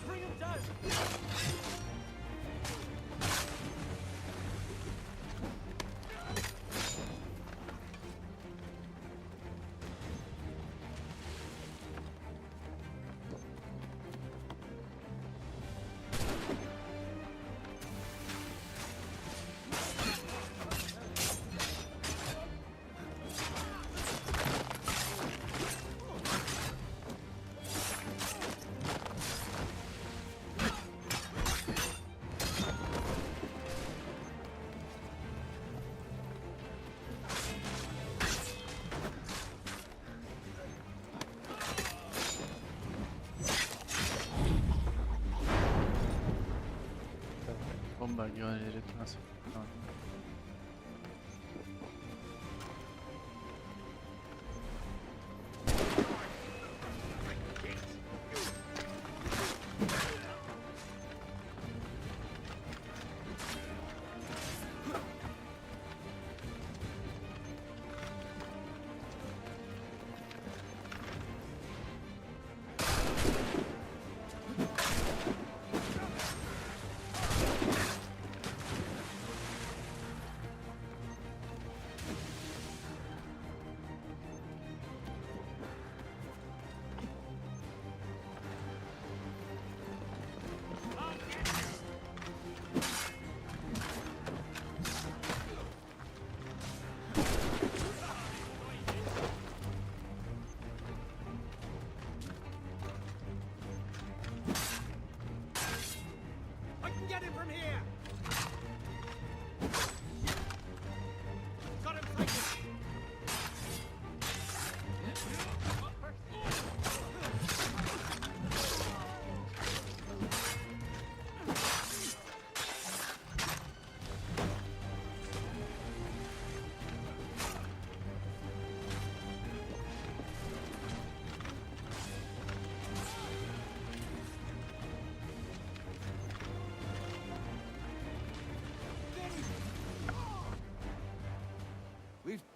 Speaker 7: Bring him down!
Speaker 1: Bombardiere trasformato.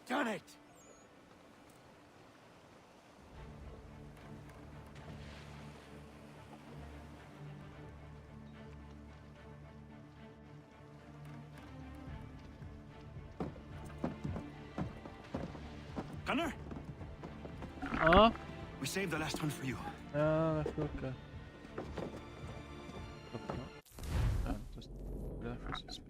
Speaker 20: done it! Gunner?
Speaker 1: Ja.
Speaker 20: We saved the last one for you.
Speaker 1: Ja, det funkar. Just references.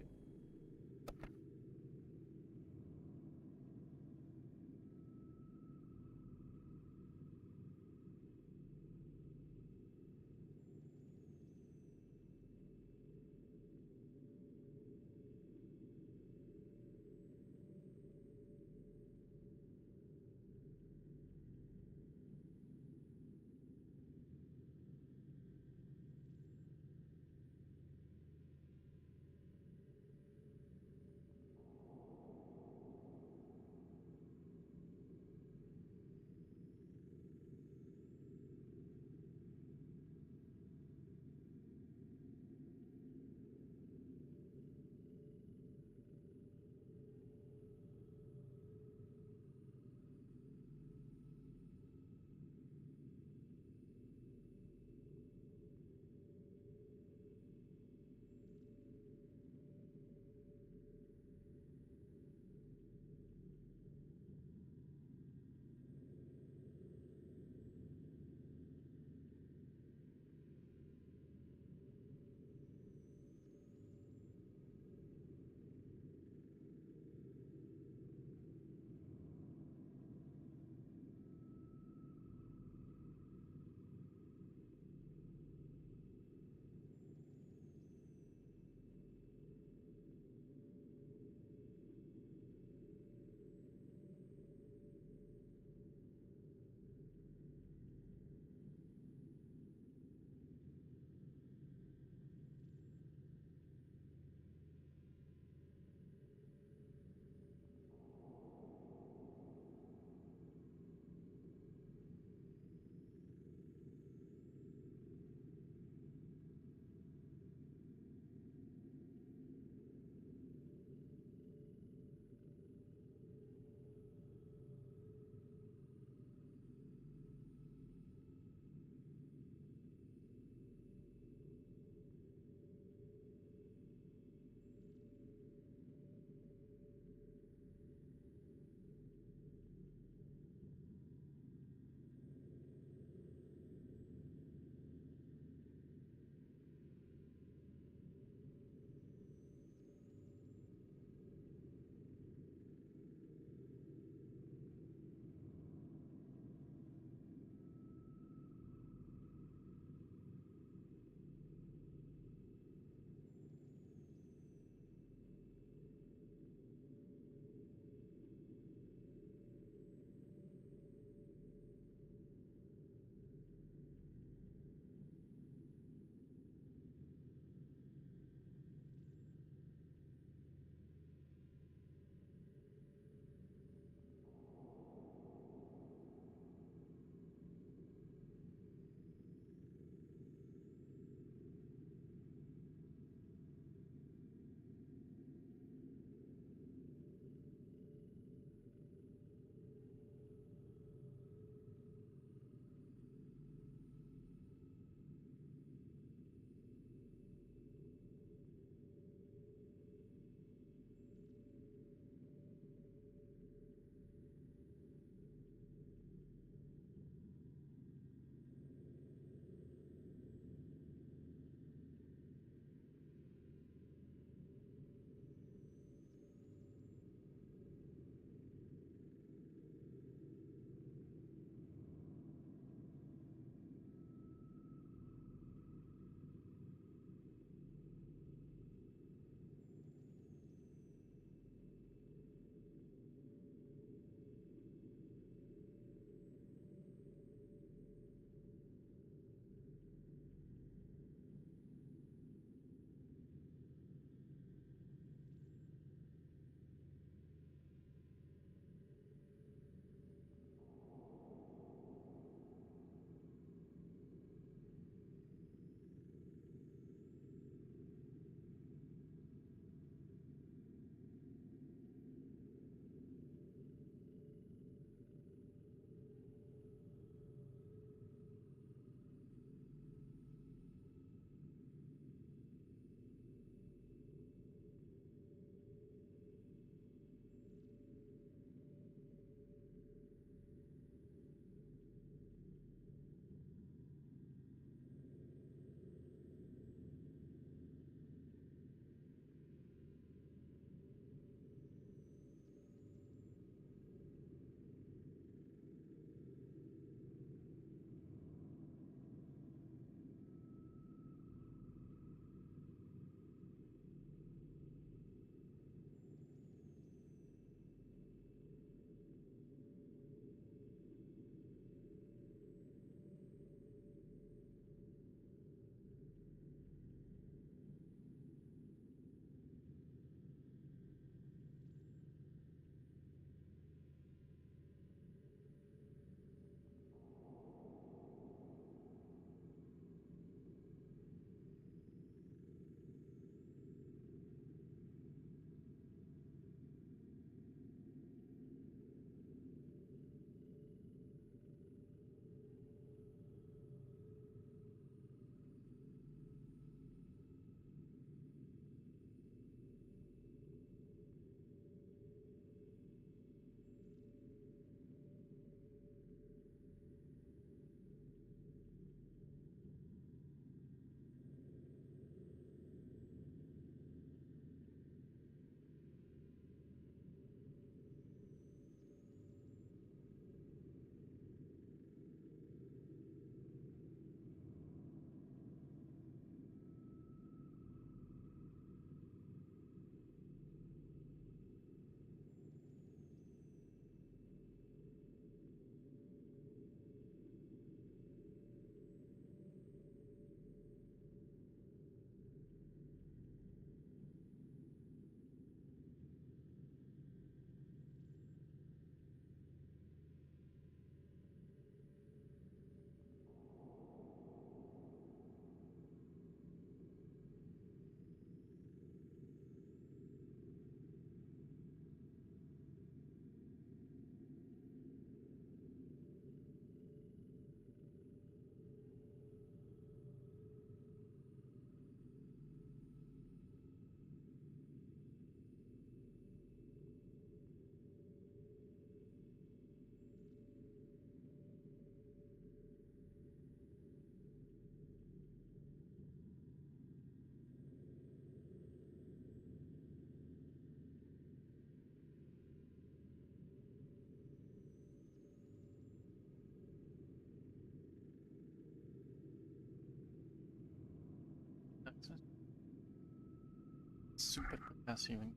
Speaker 1: Super passiven.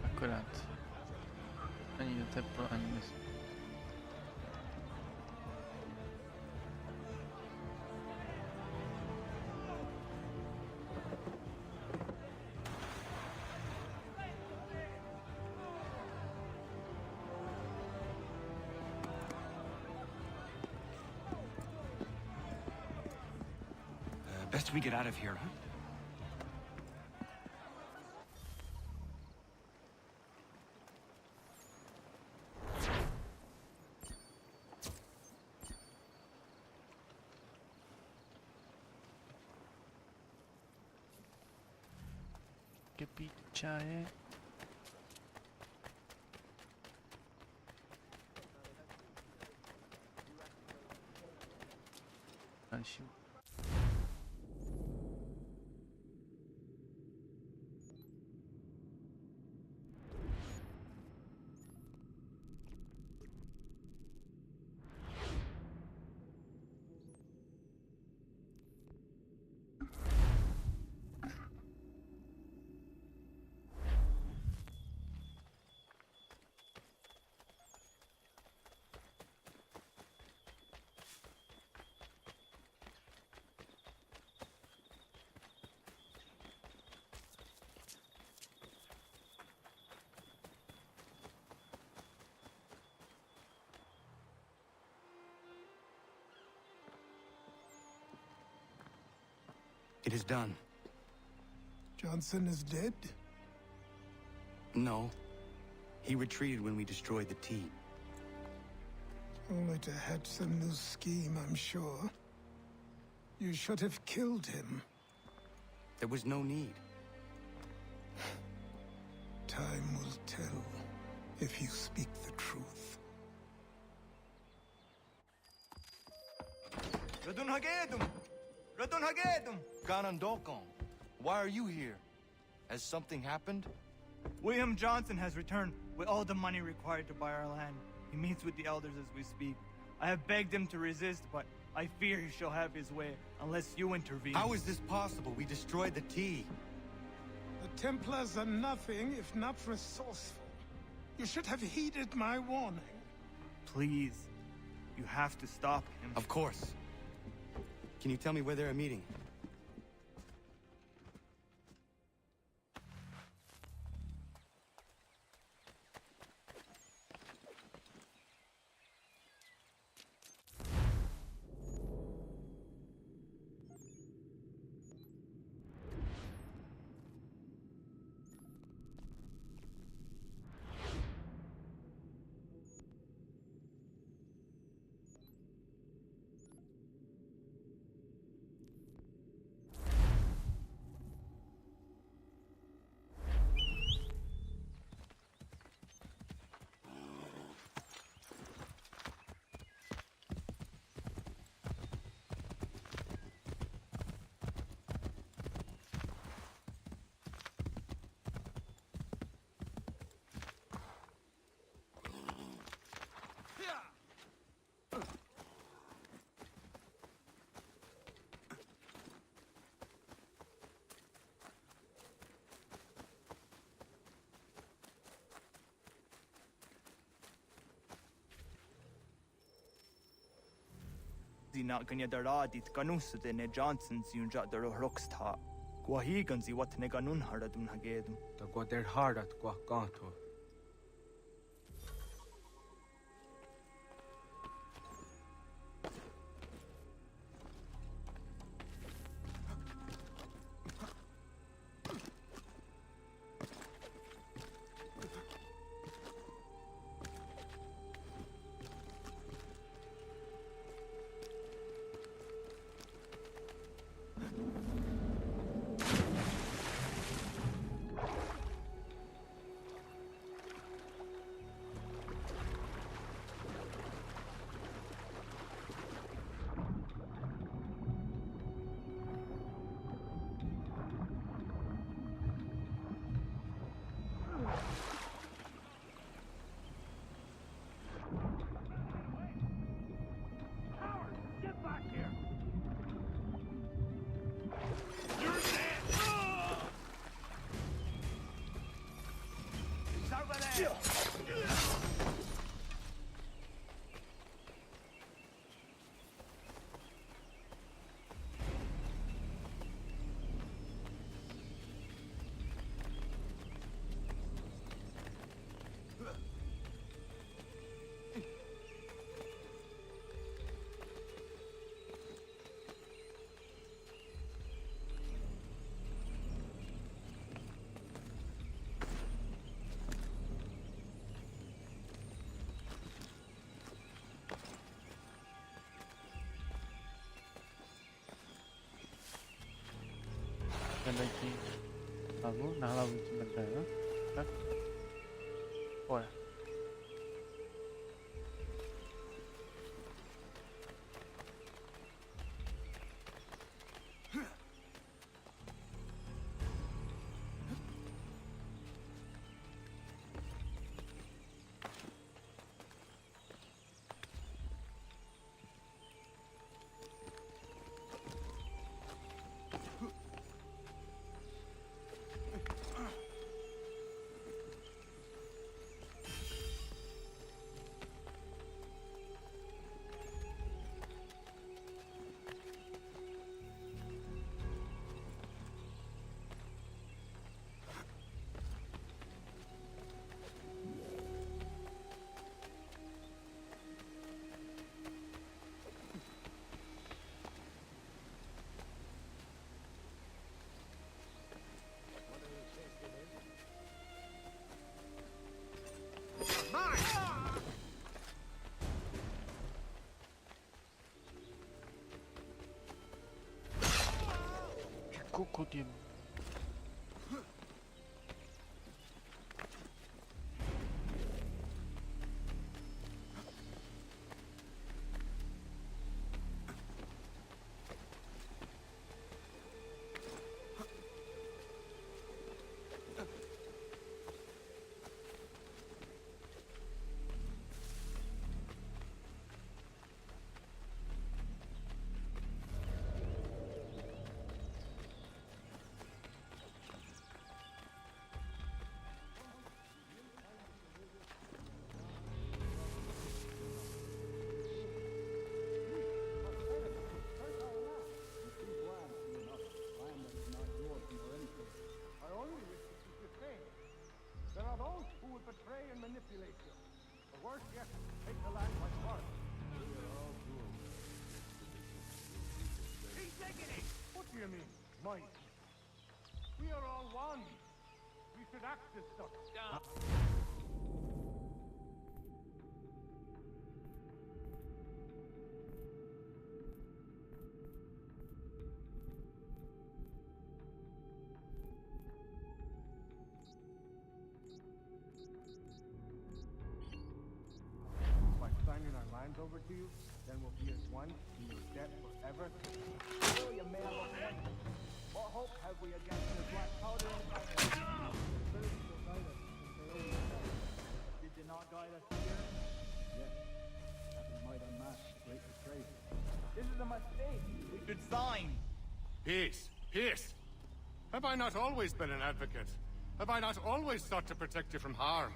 Speaker 1: Akkorát. Annyi a templa, annyi lesz.
Speaker 20: Best we get out of here, huh?
Speaker 1: Capicciare. Shoot.
Speaker 5: It is done.
Speaker 6: Johnson is dead?
Speaker 5: No. He retreated when we destroyed the T.
Speaker 6: Only to hatch some new scheme, I'm sure. You should have killed him.
Speaker 5: There was no need.
Speaker 6: Time will tell if you speak the truth.
Speaker 17: Radun Hagedum! Radun Hagedum!
Speaker 14: Ganondokon, why are you here? Has something happened?
Speaker 17: William Johnson has returned with all the money required to buy our land. He meets with the elders as we speak. I have begged him to resist, but I fear he shall have his way unless you intervene.
Speaker 14: How is this possible? We destroyed the T.
Speaker 6: The Templars are nothing if not resourceful. You should have heeded my warning.
Speaker 17: Please, you have to stop him.
Speaker 5: Of course. Can you tell me where they're meeting?
Speaker 17: Not gonna daradit ganus de ne Johnson's yunja der rocksta. Guahigan zi what ne ganun haradun hagedum.
Speaker 22: The got their hard at Guacanto.
Speaker 1: lagi lalu nalawi sementara kan oh ya kok diem
Speaker 19: betray and manipulate you. Or worse yet, take the land by force. He's taking it! What do you mean, mine? We are all one. We should act as such. Over to you, then we'll be as one in your debt forever. Oh, you man of one. What hope have we against the black powder in the fire? Spirits will guide us since they own the Did they not guide us here? Yes, that we might unmask the great betrayal. This is a mistake. We should sign.
Speaker 11: Peace, peace. Have I not always been an advocate? Have I not always sought to protect you from harm?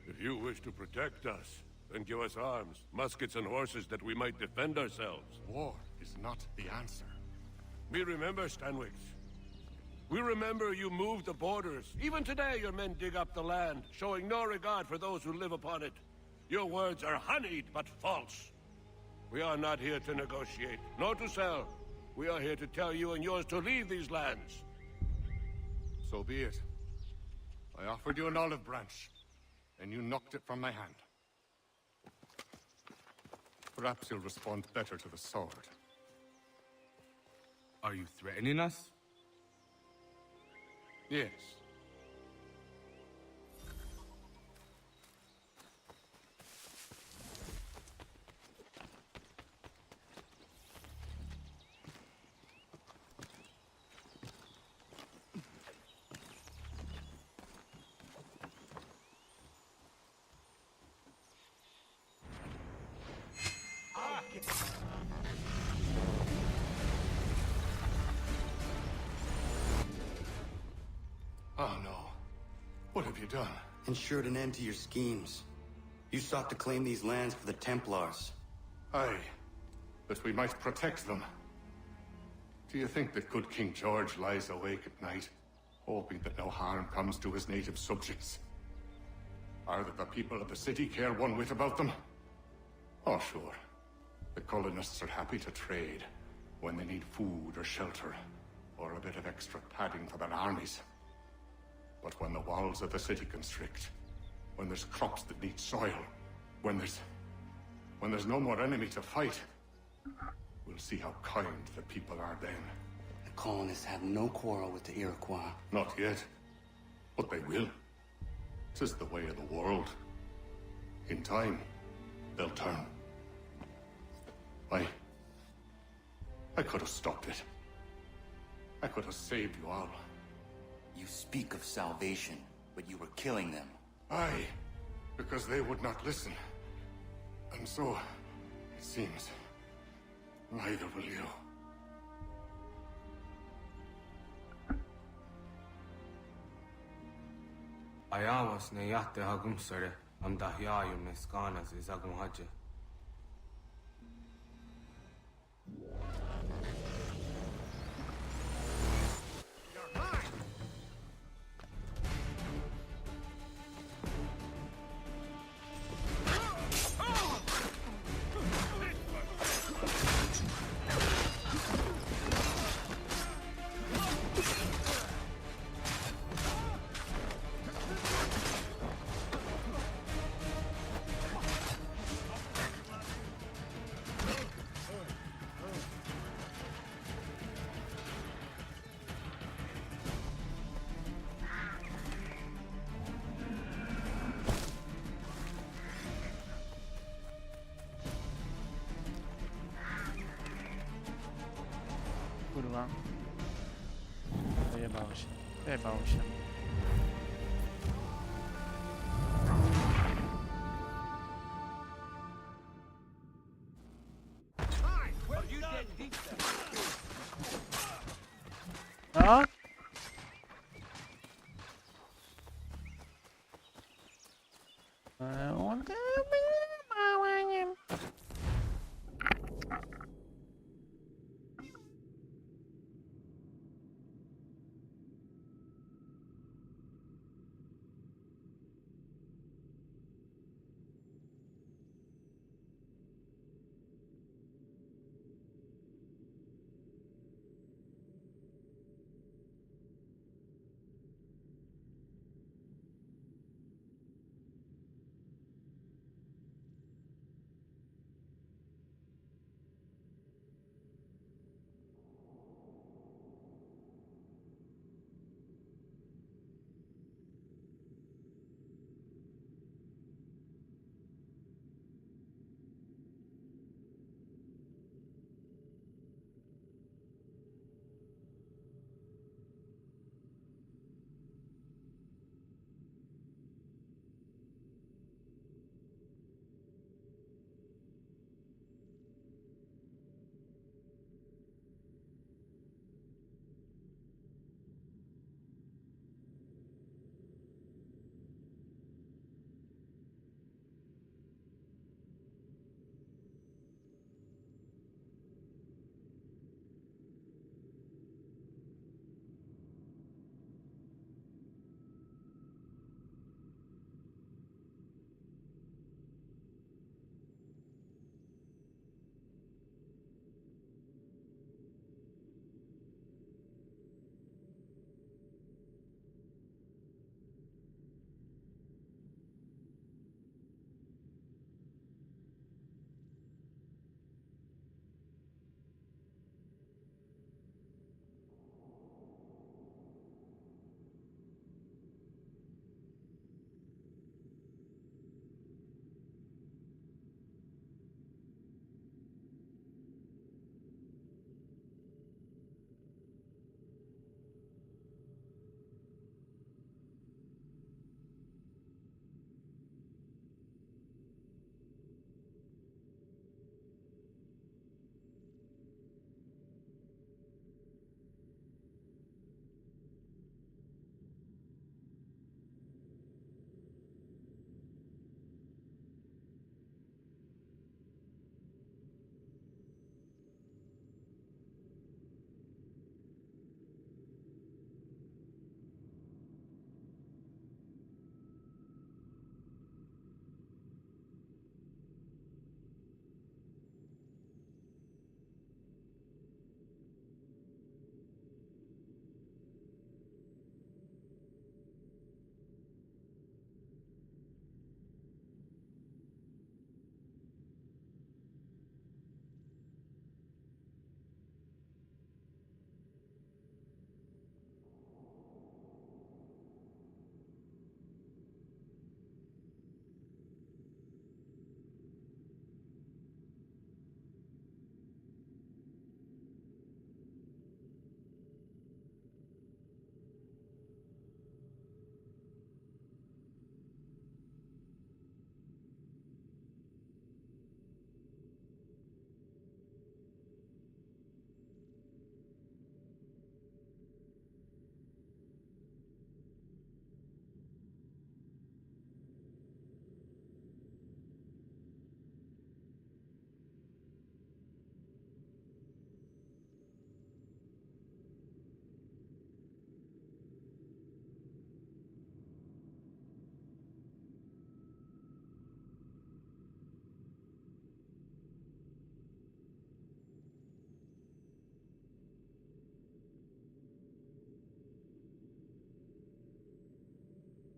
Speaker 15: If you wish to protect us, then give us arms, muskets and horses that we might defend ourselves.
Speaker 11: War is not the answer.
Speaker 15: We remember, Stanwix. We remember you moved the borders. Even today your men dig up the land, showing no regard for those who live upon it. Your words are honeyed, but false. We are not here to negotiate, nor to sell. We are here to tell you and yours to leave these lands.
Speaker 11: So be it. I offered you an olive branch, and you knocked it from my hand. Perhaps you'll respond better to the sword.
Speaker 22: Are you threatening us?
Speaker 11: Yes. Oh no. What have you done?
Speaker 21: Ensured an end to your schemes. You sought to claim these lands for the Templars.
Speaker 11: Aye. That we might protect them. Do you think that good King George lies awake at night, hoping that no harm comes to his native subjects? Or that the people of the city care one whit about them? Oh, sure. The colonists are happy to trade when they need food or shelter, or a bit of extra padding for their armies. But when the walls of the city constrict, when there's crops that need soil, when there's no more enemy to fight, we'll see how kind the people are then.
Speaker 5: colonists have no quarrel with the Iroquois.
Speaker 11: Not yet. But they will. 'Tis the way of the world. In time, they'll turn. I could have stopped it. I could have saved you all.
Speaker 5: You speak of salvation, but you were killing them.
Speaker 11: Aye, because they would not listen. And so, it seems, neither will you.
Speaker 22: Ayawas ne yate hagumsare am dahyayu ne skanas is agumhaje.
Speaker 1: Kurwa. Wyjebało się. Wyjebało się. No?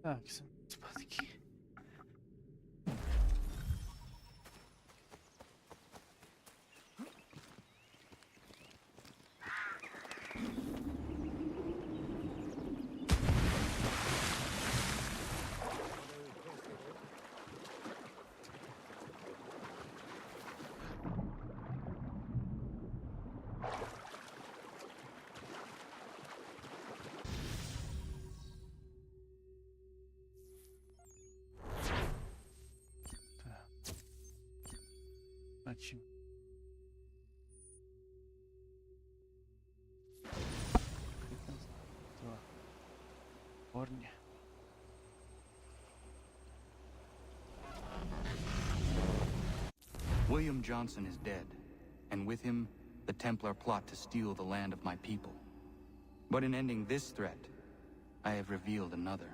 Speaker 1: Так, спадки. Начнем. Два. Корни.
Speaker 5: William Johnson is dead, and with him, the Templar plot to steal the land of my people. But in ending this threat, I have revealed another.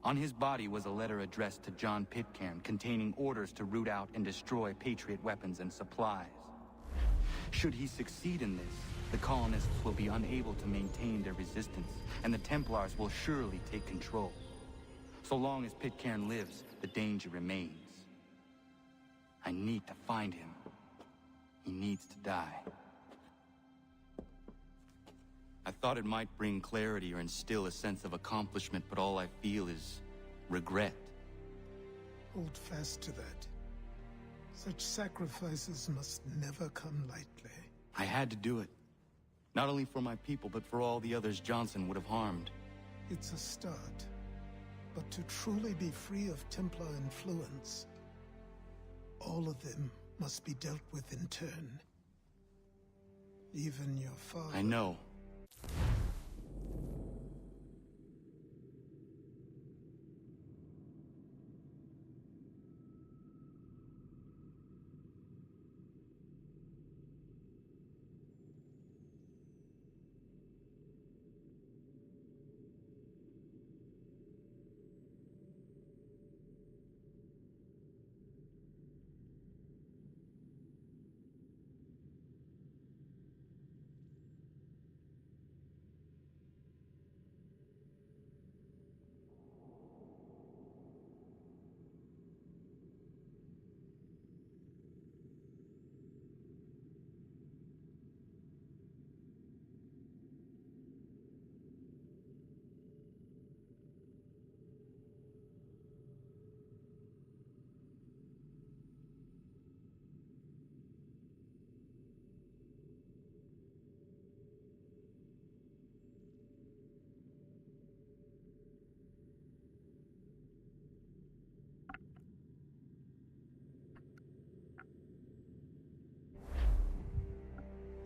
Speaker 5: On his body was a letter addressed to John Pitcairn containing orders to root out and destroy Patriot weapons and supplies. Should he succeed in this, the colonists will be unable to maintain their resistance, and the Templars will surely take control. So long as Pitcairn lives, the danger remains. I need to find him. He needs to die. I thought it might bring clarity or instill a sense of accomplishment, but all I feel is regret.
Speaker 6: Hold fast to that. Such sacrifices must never come lightly.
Speaker 5: I had to do it. Not only for my people, but for all the others Johnson would have harmed.
Speaker 6: It's a start. But to truly be free of Templar influence, all of them must be dealt with in turn. Even your father.
Speaker 5: I know.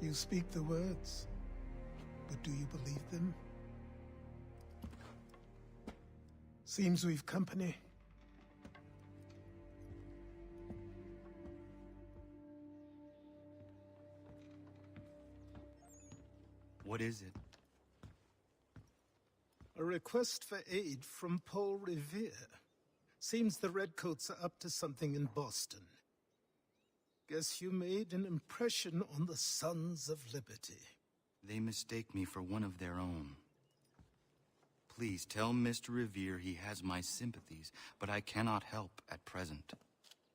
Speaker 6: You speak the words, but do you believe them? Seems we've company.
Speaker 5: What is it?
Speaker 6: A request for aid from Paul Revere. Seems the Redcoats are up to something in Boston. Guess you made an impression on the Sons of Liberty.
Speaker 5: They mistake me for one of their own. Please tell Mr. Revere he has my sympathies, but I cannot help at present.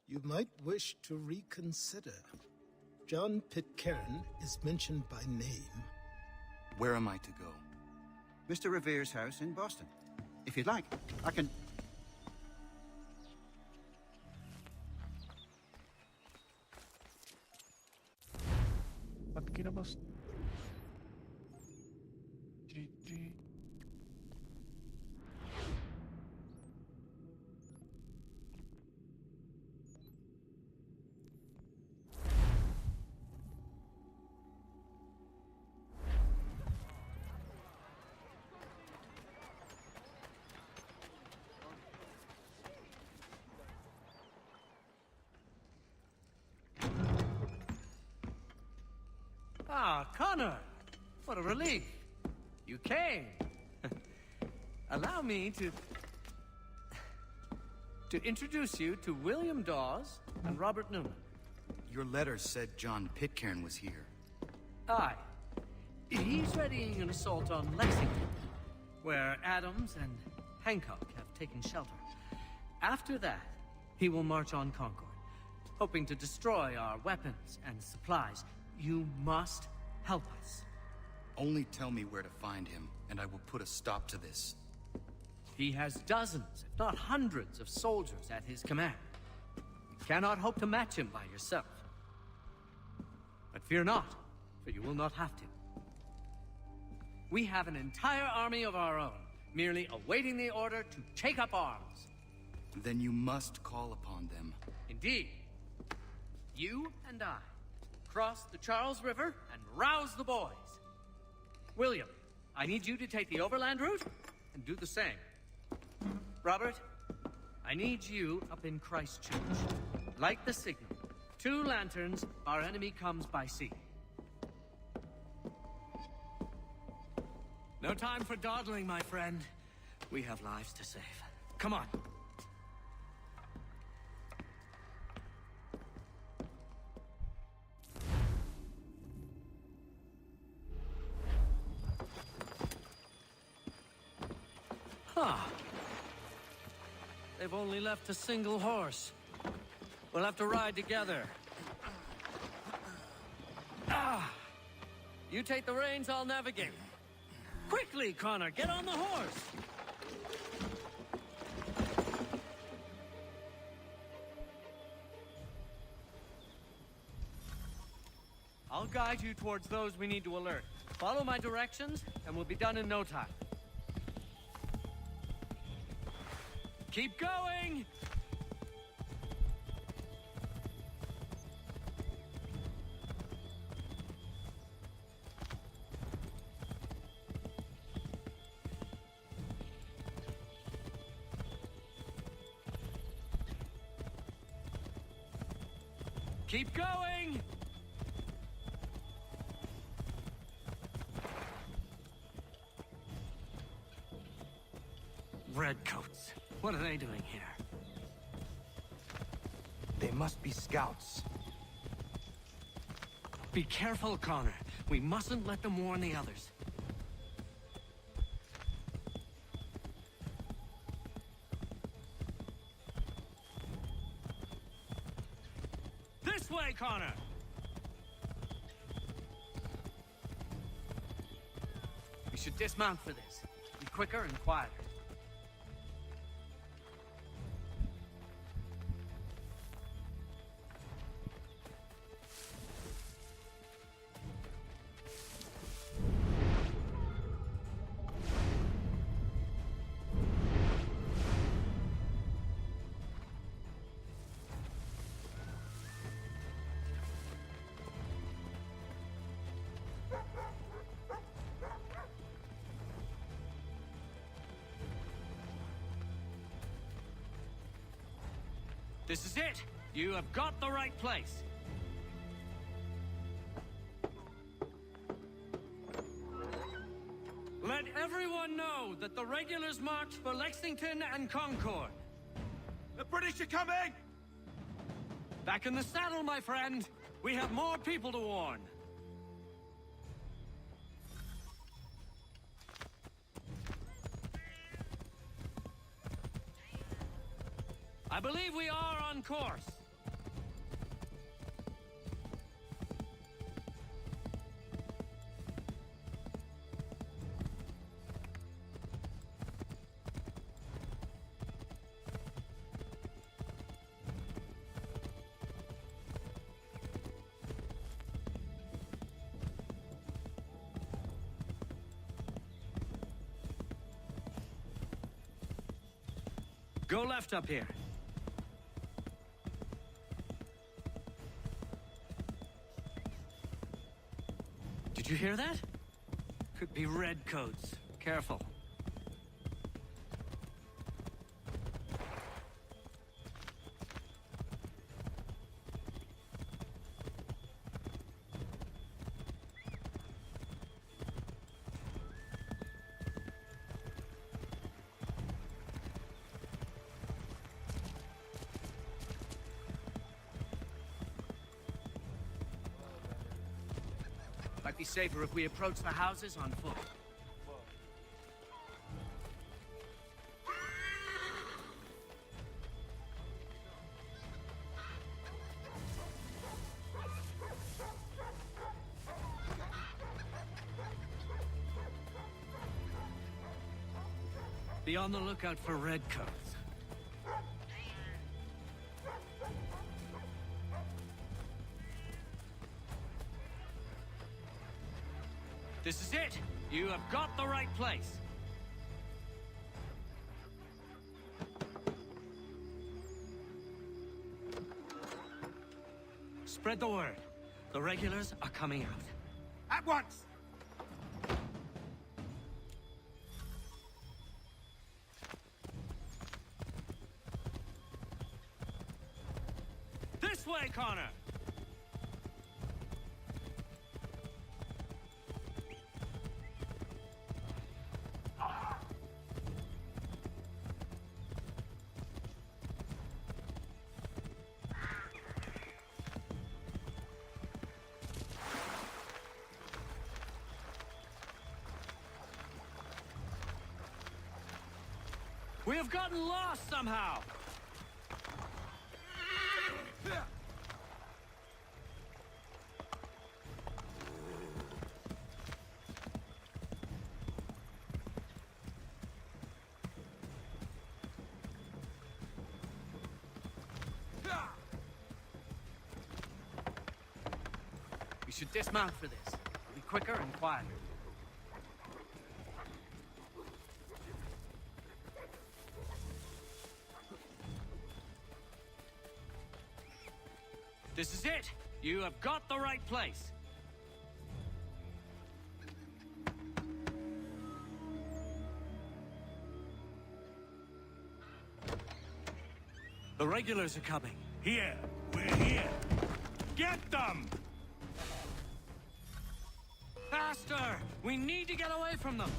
Speaker 6: You might wish to reconsider. John Pitcairn is mentioned by name.
Speaker 5: Where am I to go?
Speaker 12: Mr. Revere's house in Boston. If you'd like, I can...
Speaker 1: Подки на мост.
Speaker 7: Ah, Connor! What a relief! You came! Allow me to introduce you to William Dawes and Robert Newman.
Speaker 5: Your letter said John Pitcairn was here.
Speaker 7: Aye. He's readying an assault on Lexington, where Adams and
Speaker 13: Hancock have taken shelter. After that, he will march on Concord, hoping to destroy our weapons and supplies. You must help us.
Speaker 18: Only tell me where to find him, and I will put a stop to this.
Speaker 13: He has dozens, if not hundreds, of soldiers at his command. You cannot hope to match him by yourself. But fear not, for you will not have to. We have an entire army of our own, merely awaiting the order to take up arms.
Speaker 18: Then you must call upon them.
Speaker 13: Indeed. You and I cross the Charles River and rouse the boys. William, I need you to take the overland route and do the same. Robert, I need you up in Christchurch. Light the signal. 2 lanterns, our enemy comes by sea. No time for dawdling, my friend. We have lives to save. Come on. They've only left a single horse. We'll have to ride together. You take the reins, I'll navigate. Quickly, Connor, get on the horse! I'll guide you towards those we need to alert. Follow my directions, and we'll be done in no time. Keep going! Keep going! Redcoats. What are they doing here?
Speaker 14: They must be scouts.
Speaker 13: Be careful, Connor. We mustn't let them warn the others. This way, Connor! We should dismount for this. Be quicker and quieter. This is it! You have got the right place! Let everyone know that the regulars marched for Lexington and Concord.
Speaker 2: The British are coming!
Speaker 13: Back in the saddle, my friend! We have more people to warn. I believe we are on course. Go left up here. Did you hear that? Could be redcoats. Careful. Might be safer if we approach the houses on foot. Be on the lookout for redcoats. This is it! You have got the right place. Spread the word. The regulars are coming out.
Speaker 7: At once!
Speaker 13: This way, Connor! We have gotten lost somehow! We should dismount for this. It'll be quicker and quieter. This is it! You have got the right place! The regulars are coming.
Speaker 7: Here! We're here! Get them!
Speaker 13: Faster! We need to get away from them!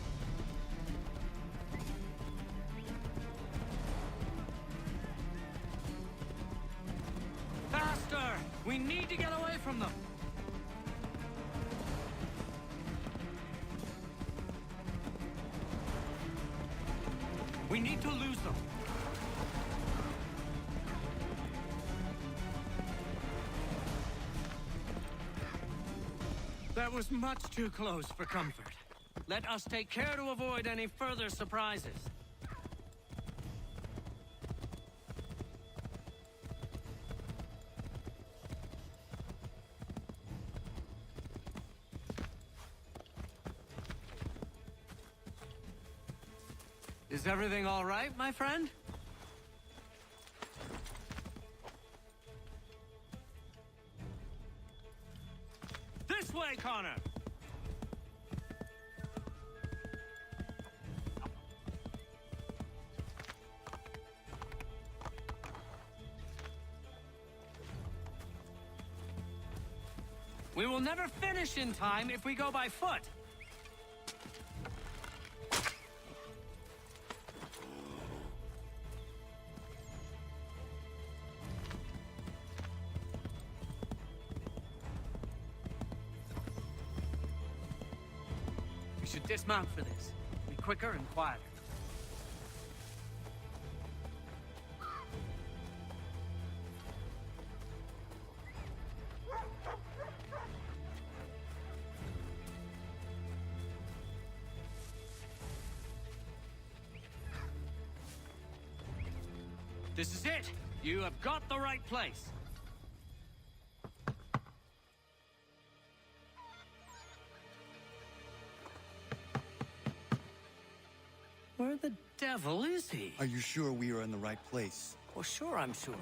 Speaker 13: Faster! We need to get away from them! We need to lose them. That was much too close for comfort. Let us take care to avoid any further surprises. Is everything all right, my friend? This way, Connor! We will never finish in time if we go by foot. We should dismount for this. Be quicker and quieter. This is it! You have got the right place! Where the devil is he?
Speaker 18: Are you sure we are in the right place?
Speaker 13: Well, sure, I'm sure.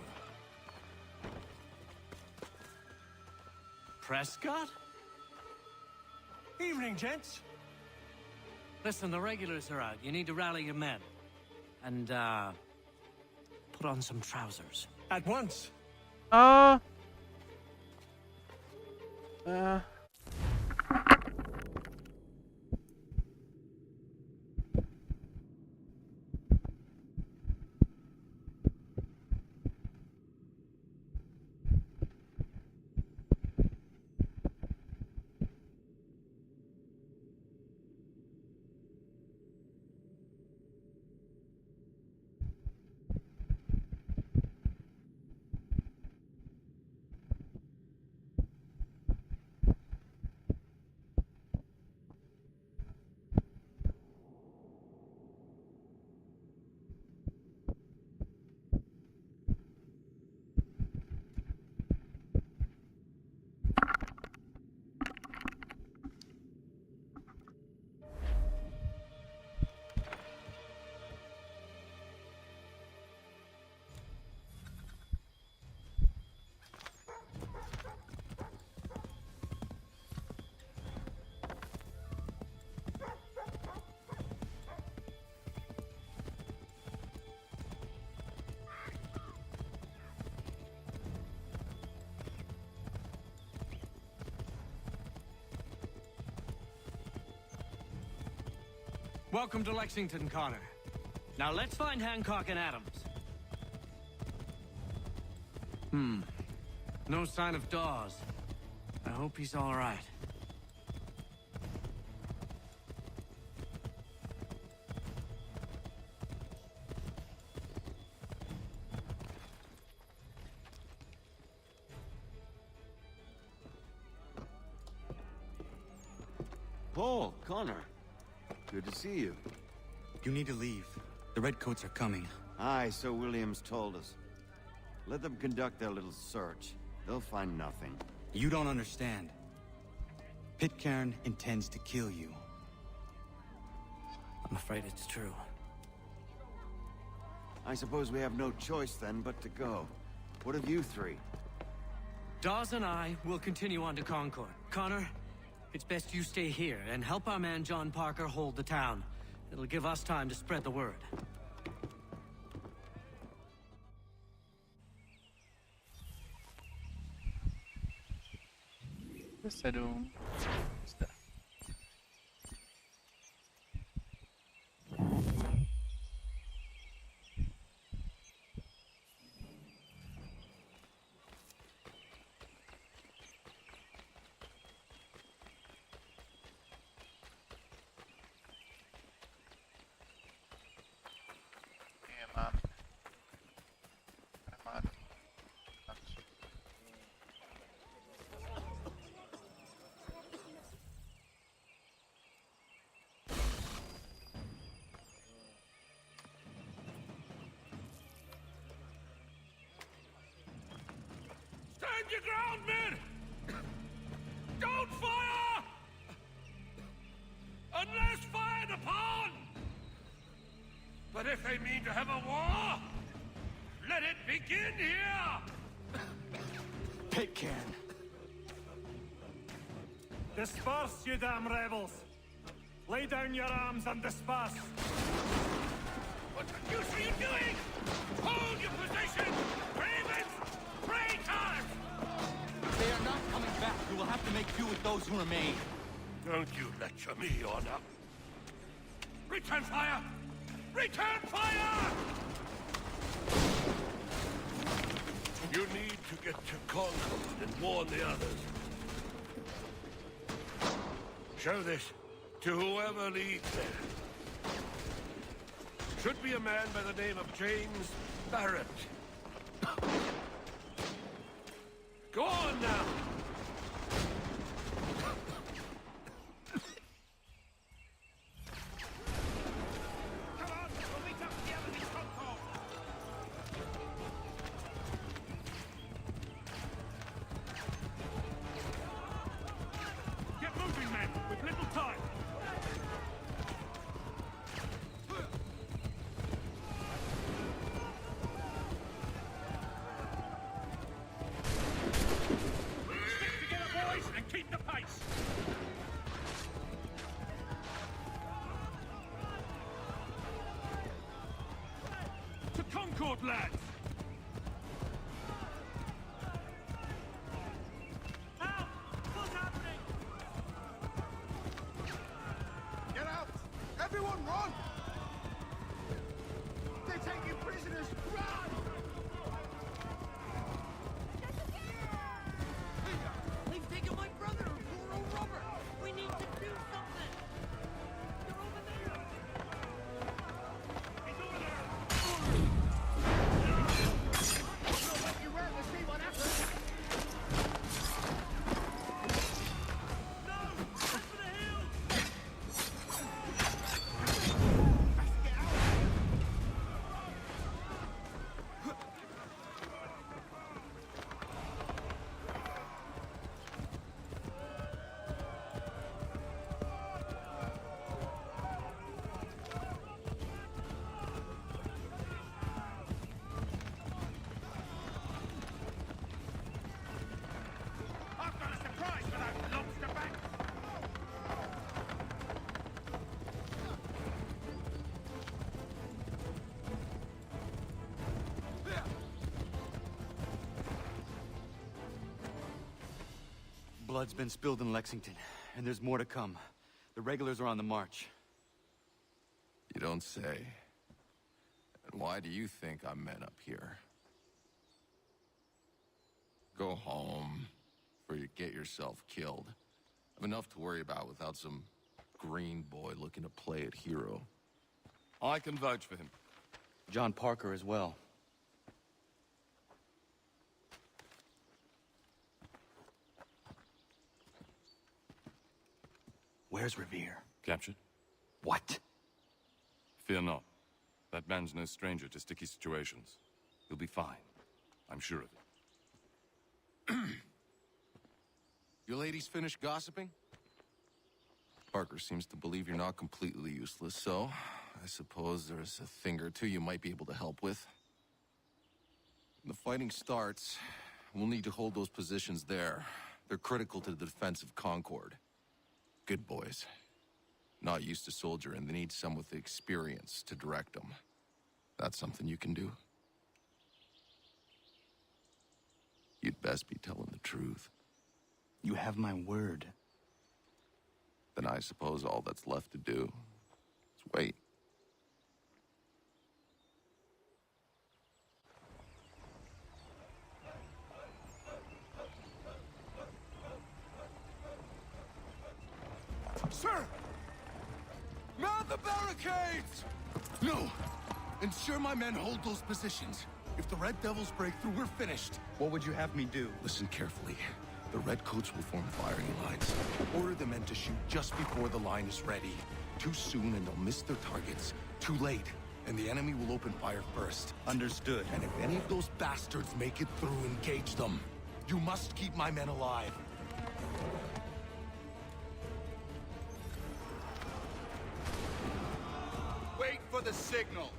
Speaker 13: Prescott?
Speaker 7: Evening, gents.
Speaker 13: Listen, the regulars are out. You need to rally your men. And, put on some trousers.
Speaker 7: At once. Welcome to Lexington, Connor. Now let's find Hancock and Adams. No sign of Dawes. I hope he's all right.
Speaker 4: Paul, Connor. Good to see you.
Speaker 5: You need to leave. The Redcoats are coming.
Speaker 4: Aye, so Williams told us. Let them conduct their little search. They'll find nothing.
Speaker 5: You don't understand. Pitcairn intends to kill you.
Speaker 7: I'm afraid it's true.
Speaker 4: I suppose we have no choice then but to go. What of you three?
Speaker 7: Dawes and I will continue on to Concord. Connor, it's best you stay here and help our man John Parker hold the town. It'll give us time to spread the word.
Speaker 1: Sarum. Está.
Speaker 15: Stand your ground, men! Don't fire! Unless fired upon! But if they mean to have a war, let it begin here!
Speaker 7: Pitcairn.
Speaker 19: Disperse, you damn rebels! Lay down your arms and disperse!
Speaker 15: What the deuce are you doing? Hold your position! Ravens! Traitors!
Speaker 14: They are not coming back. We will have to make do with those who remain.
Speaker 15: Don't you lecture me, Honor. Return fire! Return fire! You need to get to Concord and warn the others. Show this to whoever leads there. Should be a man by the name of James Barrett. Go on now!
Speaker 19: Come on, we'll meet up together in Concord! Get moving, men! We've little time! Stick together, boys, and keep the pace! To Concord, lads! Help! What's happening?
Speaker 10: Get out! Everyone run! They're taking prisoners! Run!
Speaker 3: They've taken my brother, poor old Robert. We need to do something. They're over there.
Speaker 19: He's over there!
Speaker 10: We'll let you run to see what happens!
Speaker 19: No! Over the hill! I've got a surprise for those lobster backs!
Speaker 5: Blood's been spilled in Lexington, and there's more to come. The regulars are on the march.
Speaker 9: You don't say. And why do you think I'm men up here? Go home, before you get yourself killed. I've enough to worry about without some green boy looking to play at hero.
Speaker 14: I can vouch for him.
Speaker 5: John Parker as well.
Speaker 18: Where's Revere?
Speaker 16: Captured?
Speaker 18: What?
Speaker 16: Fear not. That man's no stranger to sticky situations. He'll be fine. I'm sure of it.
Speaker 9: You ladies finished gossiping? Parker seems to believe you're not completely useless, so I suppose there's a thing or two you might be able to help with. When the fighting starts, we'll need to hold those positions there. They're critical to the defense of Concord. Good boys. Not used to soldiering, they need some with the experience to direct them. That's something you can do. You'd best be telling the truth.
Speaker 18: You have my word.
Speaker 9: Then I suppose all that's left to do is wait.
Speaker 11: Sir! Mount the barricades!
Speaker 9: No! Ensure my men hold those positions. If the Red Devils break through, we're finished.
Speaker 18: What would you have me do?
Speaker 9: Listen carefully. The Redcoats will form firing lines. Order the men to shoot just before the line is ready. Too soon and they'll miss their targets. Too late, and the enemy will open fire first.
Speaker 18: Understood.
Speaker 9: And if any of those bastards make it through, engage them. You must keep my men alive.
Speaker 14: Wait for the signal.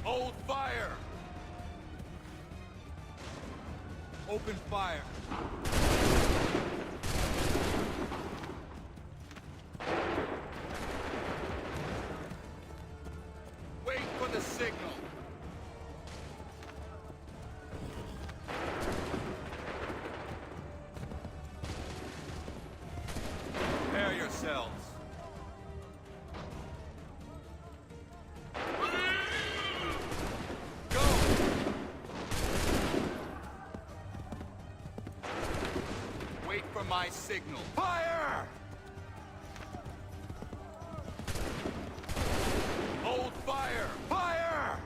Speaker 2: Hold fire! Open fire. Wait for the signal. Prepare yourselves. My signal. Fire! Hold fire! Fire!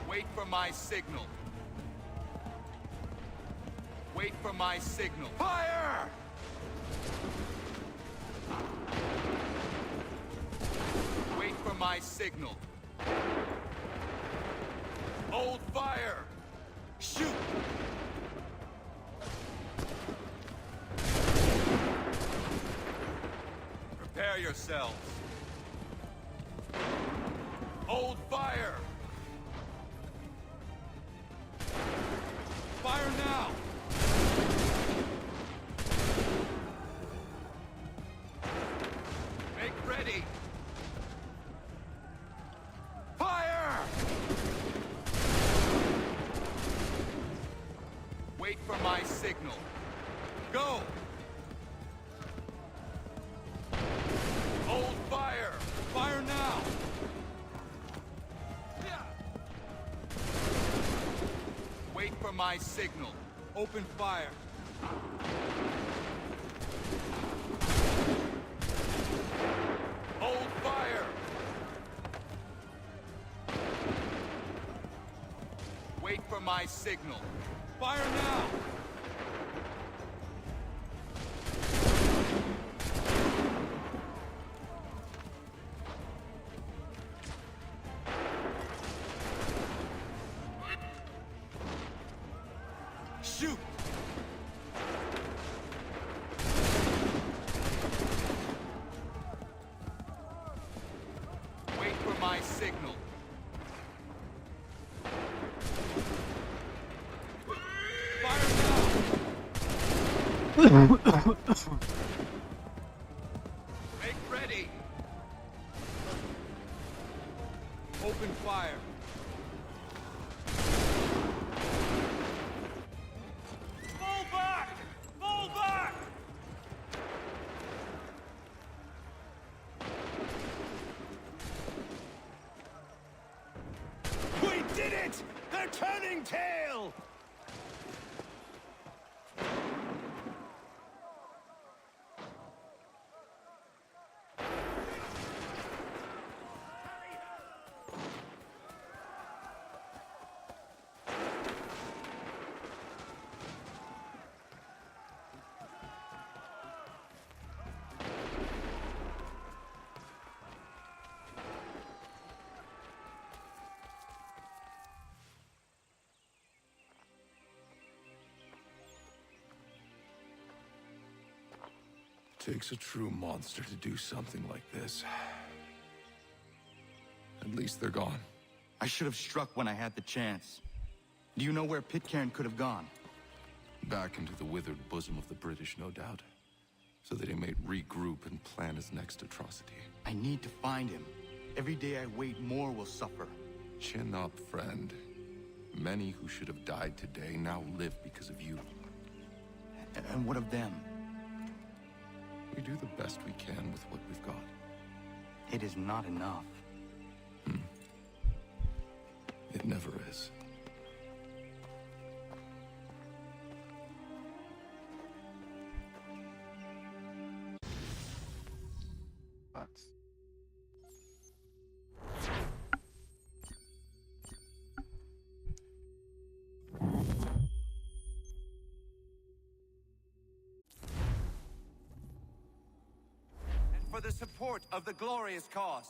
Speaker 2: Wait for my signal. Wait for my signal. Fire! Wait for my signal. Hold fire! Shoot! Prepare yourselves. Hold fire! Fire now! Make ready! Fire! Wait for my signal. Go! Hold fire! Fire now! Wait for my signal. Open fire. Hold fire! Wait for my signal. Fire now! Shoot! Wait for
Speaker 9: my signal. Make ready. Open fire.
Speaker 19: Fall back! Fall back!
Speaker 2: We did it! They're turning tail!
Speaker 9: Takes a true monster to do something like this. At least they're gone.
Speaker 18: I should have struck when I had the chance. Do you know where Pitcairn could have gone?
Speaker 9: Back into the withered bosom of the British, no doubt. So that he may regroup and plan his next atrocity.
Speaker 18: I need to find him. Every day I wait, more will suffer.
Speaker 9: Chin up, friend. Many who should have died today now live because of you.
Speaker 18: And what of them?
Speaker 9: We do the best we can with what we've got.
Speaker 18: It is not enough.
Speaker 9: It never is.
Speaker 1: Thoughts?
Speaker 8: For the support of the glorious cause.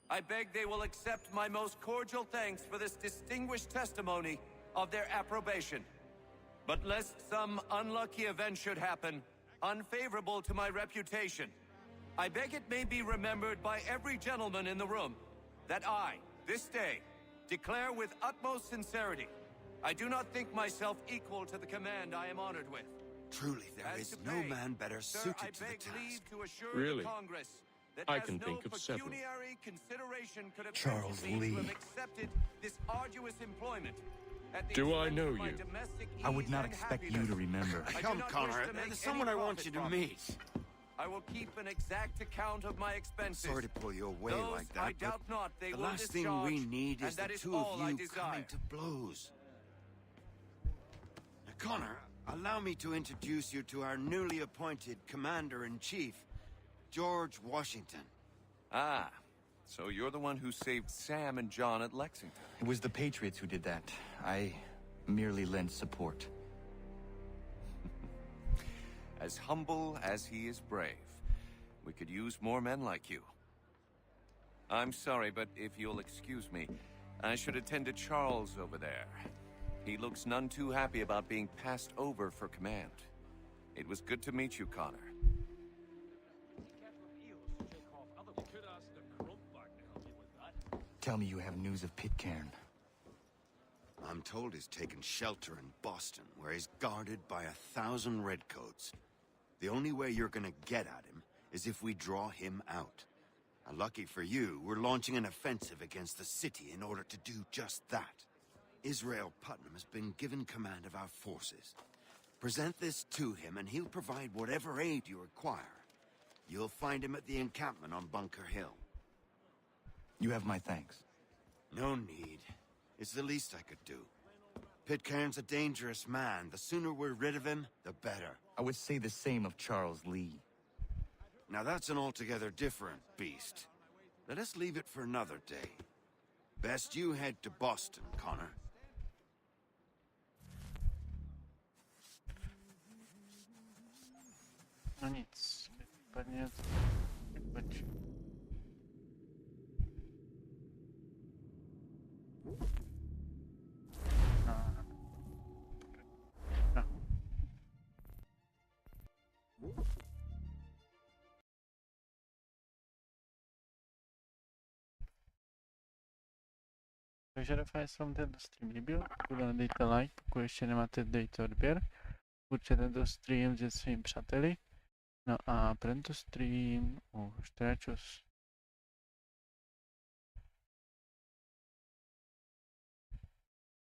Speaker 8: I beg they will accept my most cordial thanks for this distinguished testimony of their approbation. But lest some unlucky event should happen, unfavorable to my reputation, I beg it may be remembered by every gentleman in the room that I, this day, declare with utmost sincerity, I do not think myself equal to the command I am honored with.
Speaker 4: Truly, there is no man better suited to the task.
Speaker 15: Really? I
Speaker 8: That
Speaker 15: can
Speaker 8: as
Speaker 15: think
Speaker 8: no
Speaker 15: of several.
Speaker 8: pecuniary consideration could have
Speaker 15: Charles
Speaker 8: tempted me to
Speaker 15: Lee.
Speaker 8: have accepted this arduous employment. At the
Speaker 15: Do I
Speaker 8: expense
Speaker 15: know
Speaker 8: of my
Speaker 15: you?
Speaker 8: domestic
Speaker 18: I would
Speaker 8: ease
Speaker 18: not
Speaker 8: and
Speaker 18: expect you
Speaker 8: happiness.
Speaker 18: to remember.
Speaker 8: I do
Speaker 4: Come,
Speaker 8: not wish
Speaker 4: Connor.
Speaker 8: to make
Speaker 4: There's someone
Speaker 8: any
Speaker 4: I want you to
Speaker 8: profit from
Speaker 4: meet.
Speaker 8: it. I will keep an exact account of my expenses.
Speaker 4: Sorry to pull you away
Speaker 8: Those
Speaker 4: like that,
Speaker 8: I
Speaker 4: but
Speaker 8: doubt not they
Speaker 4: the
Speaker 8: will
Speaker 4: last thing
Speaker 8: discharge,
Speaker 4: we need
Speaker 8: and
Speaker 4: is the
Speaker 8: that is
Speaker 4: two
Speaker 8: all
Speaker 4: of
Speaker 8: I
Speaker 4: you
Speaker 8: desire.
Speaker 4: coming to blows. Now, Connor, allow me to introduce you to our newly appointed Commander-in-Chief, George Washington.
Speaker 8: Ah, so you're the one who saved Sam and John at Lexington.
Speaker 18: It was the Patriots who did that. I merely lent support.
Speaker 8: As humble as he is brave. We could use more men like you. I'm sorry, but if you'll excuse me, I should attend to Charles over there. He looks none too happy about being passed over for command. It was good to meet you, Connor.
Speaker 18: Tell me you have news of Pitcairn.
Speaker 4: I'm told he's taken shelter in Boston, where he's guarded by 1,000 redcoats. The only way you're gonna get at him is if we draw him out. And lucky for you, we're launching an offensive against the city in order to do just that. Israel Putnam has been given command of our forces. Present this to him and he'll provide whatever aid you require. You'll find him at the encampment on Bunker Hill.
Speaker 18: You have my thanks.
Speaker 4: No need. It's the least I could do. Pitcairn's a dangerous man. The sooner we're rid of him, the better.
Speaker 18: I would say the same of Charles Lee.
Speaker 4: Now that's an altogether different beast. Let us leave it for another day. Best you head to Boston, Connor.
Speaker 1: No nic, chyba nie. Być. Takže doufám, že se vám tento stream líbil. Pokud dejte like, pokud ještě nemáte, dejte odběr. Určitě tento stream s svými přáteli. No a pro tento stream už teda čus.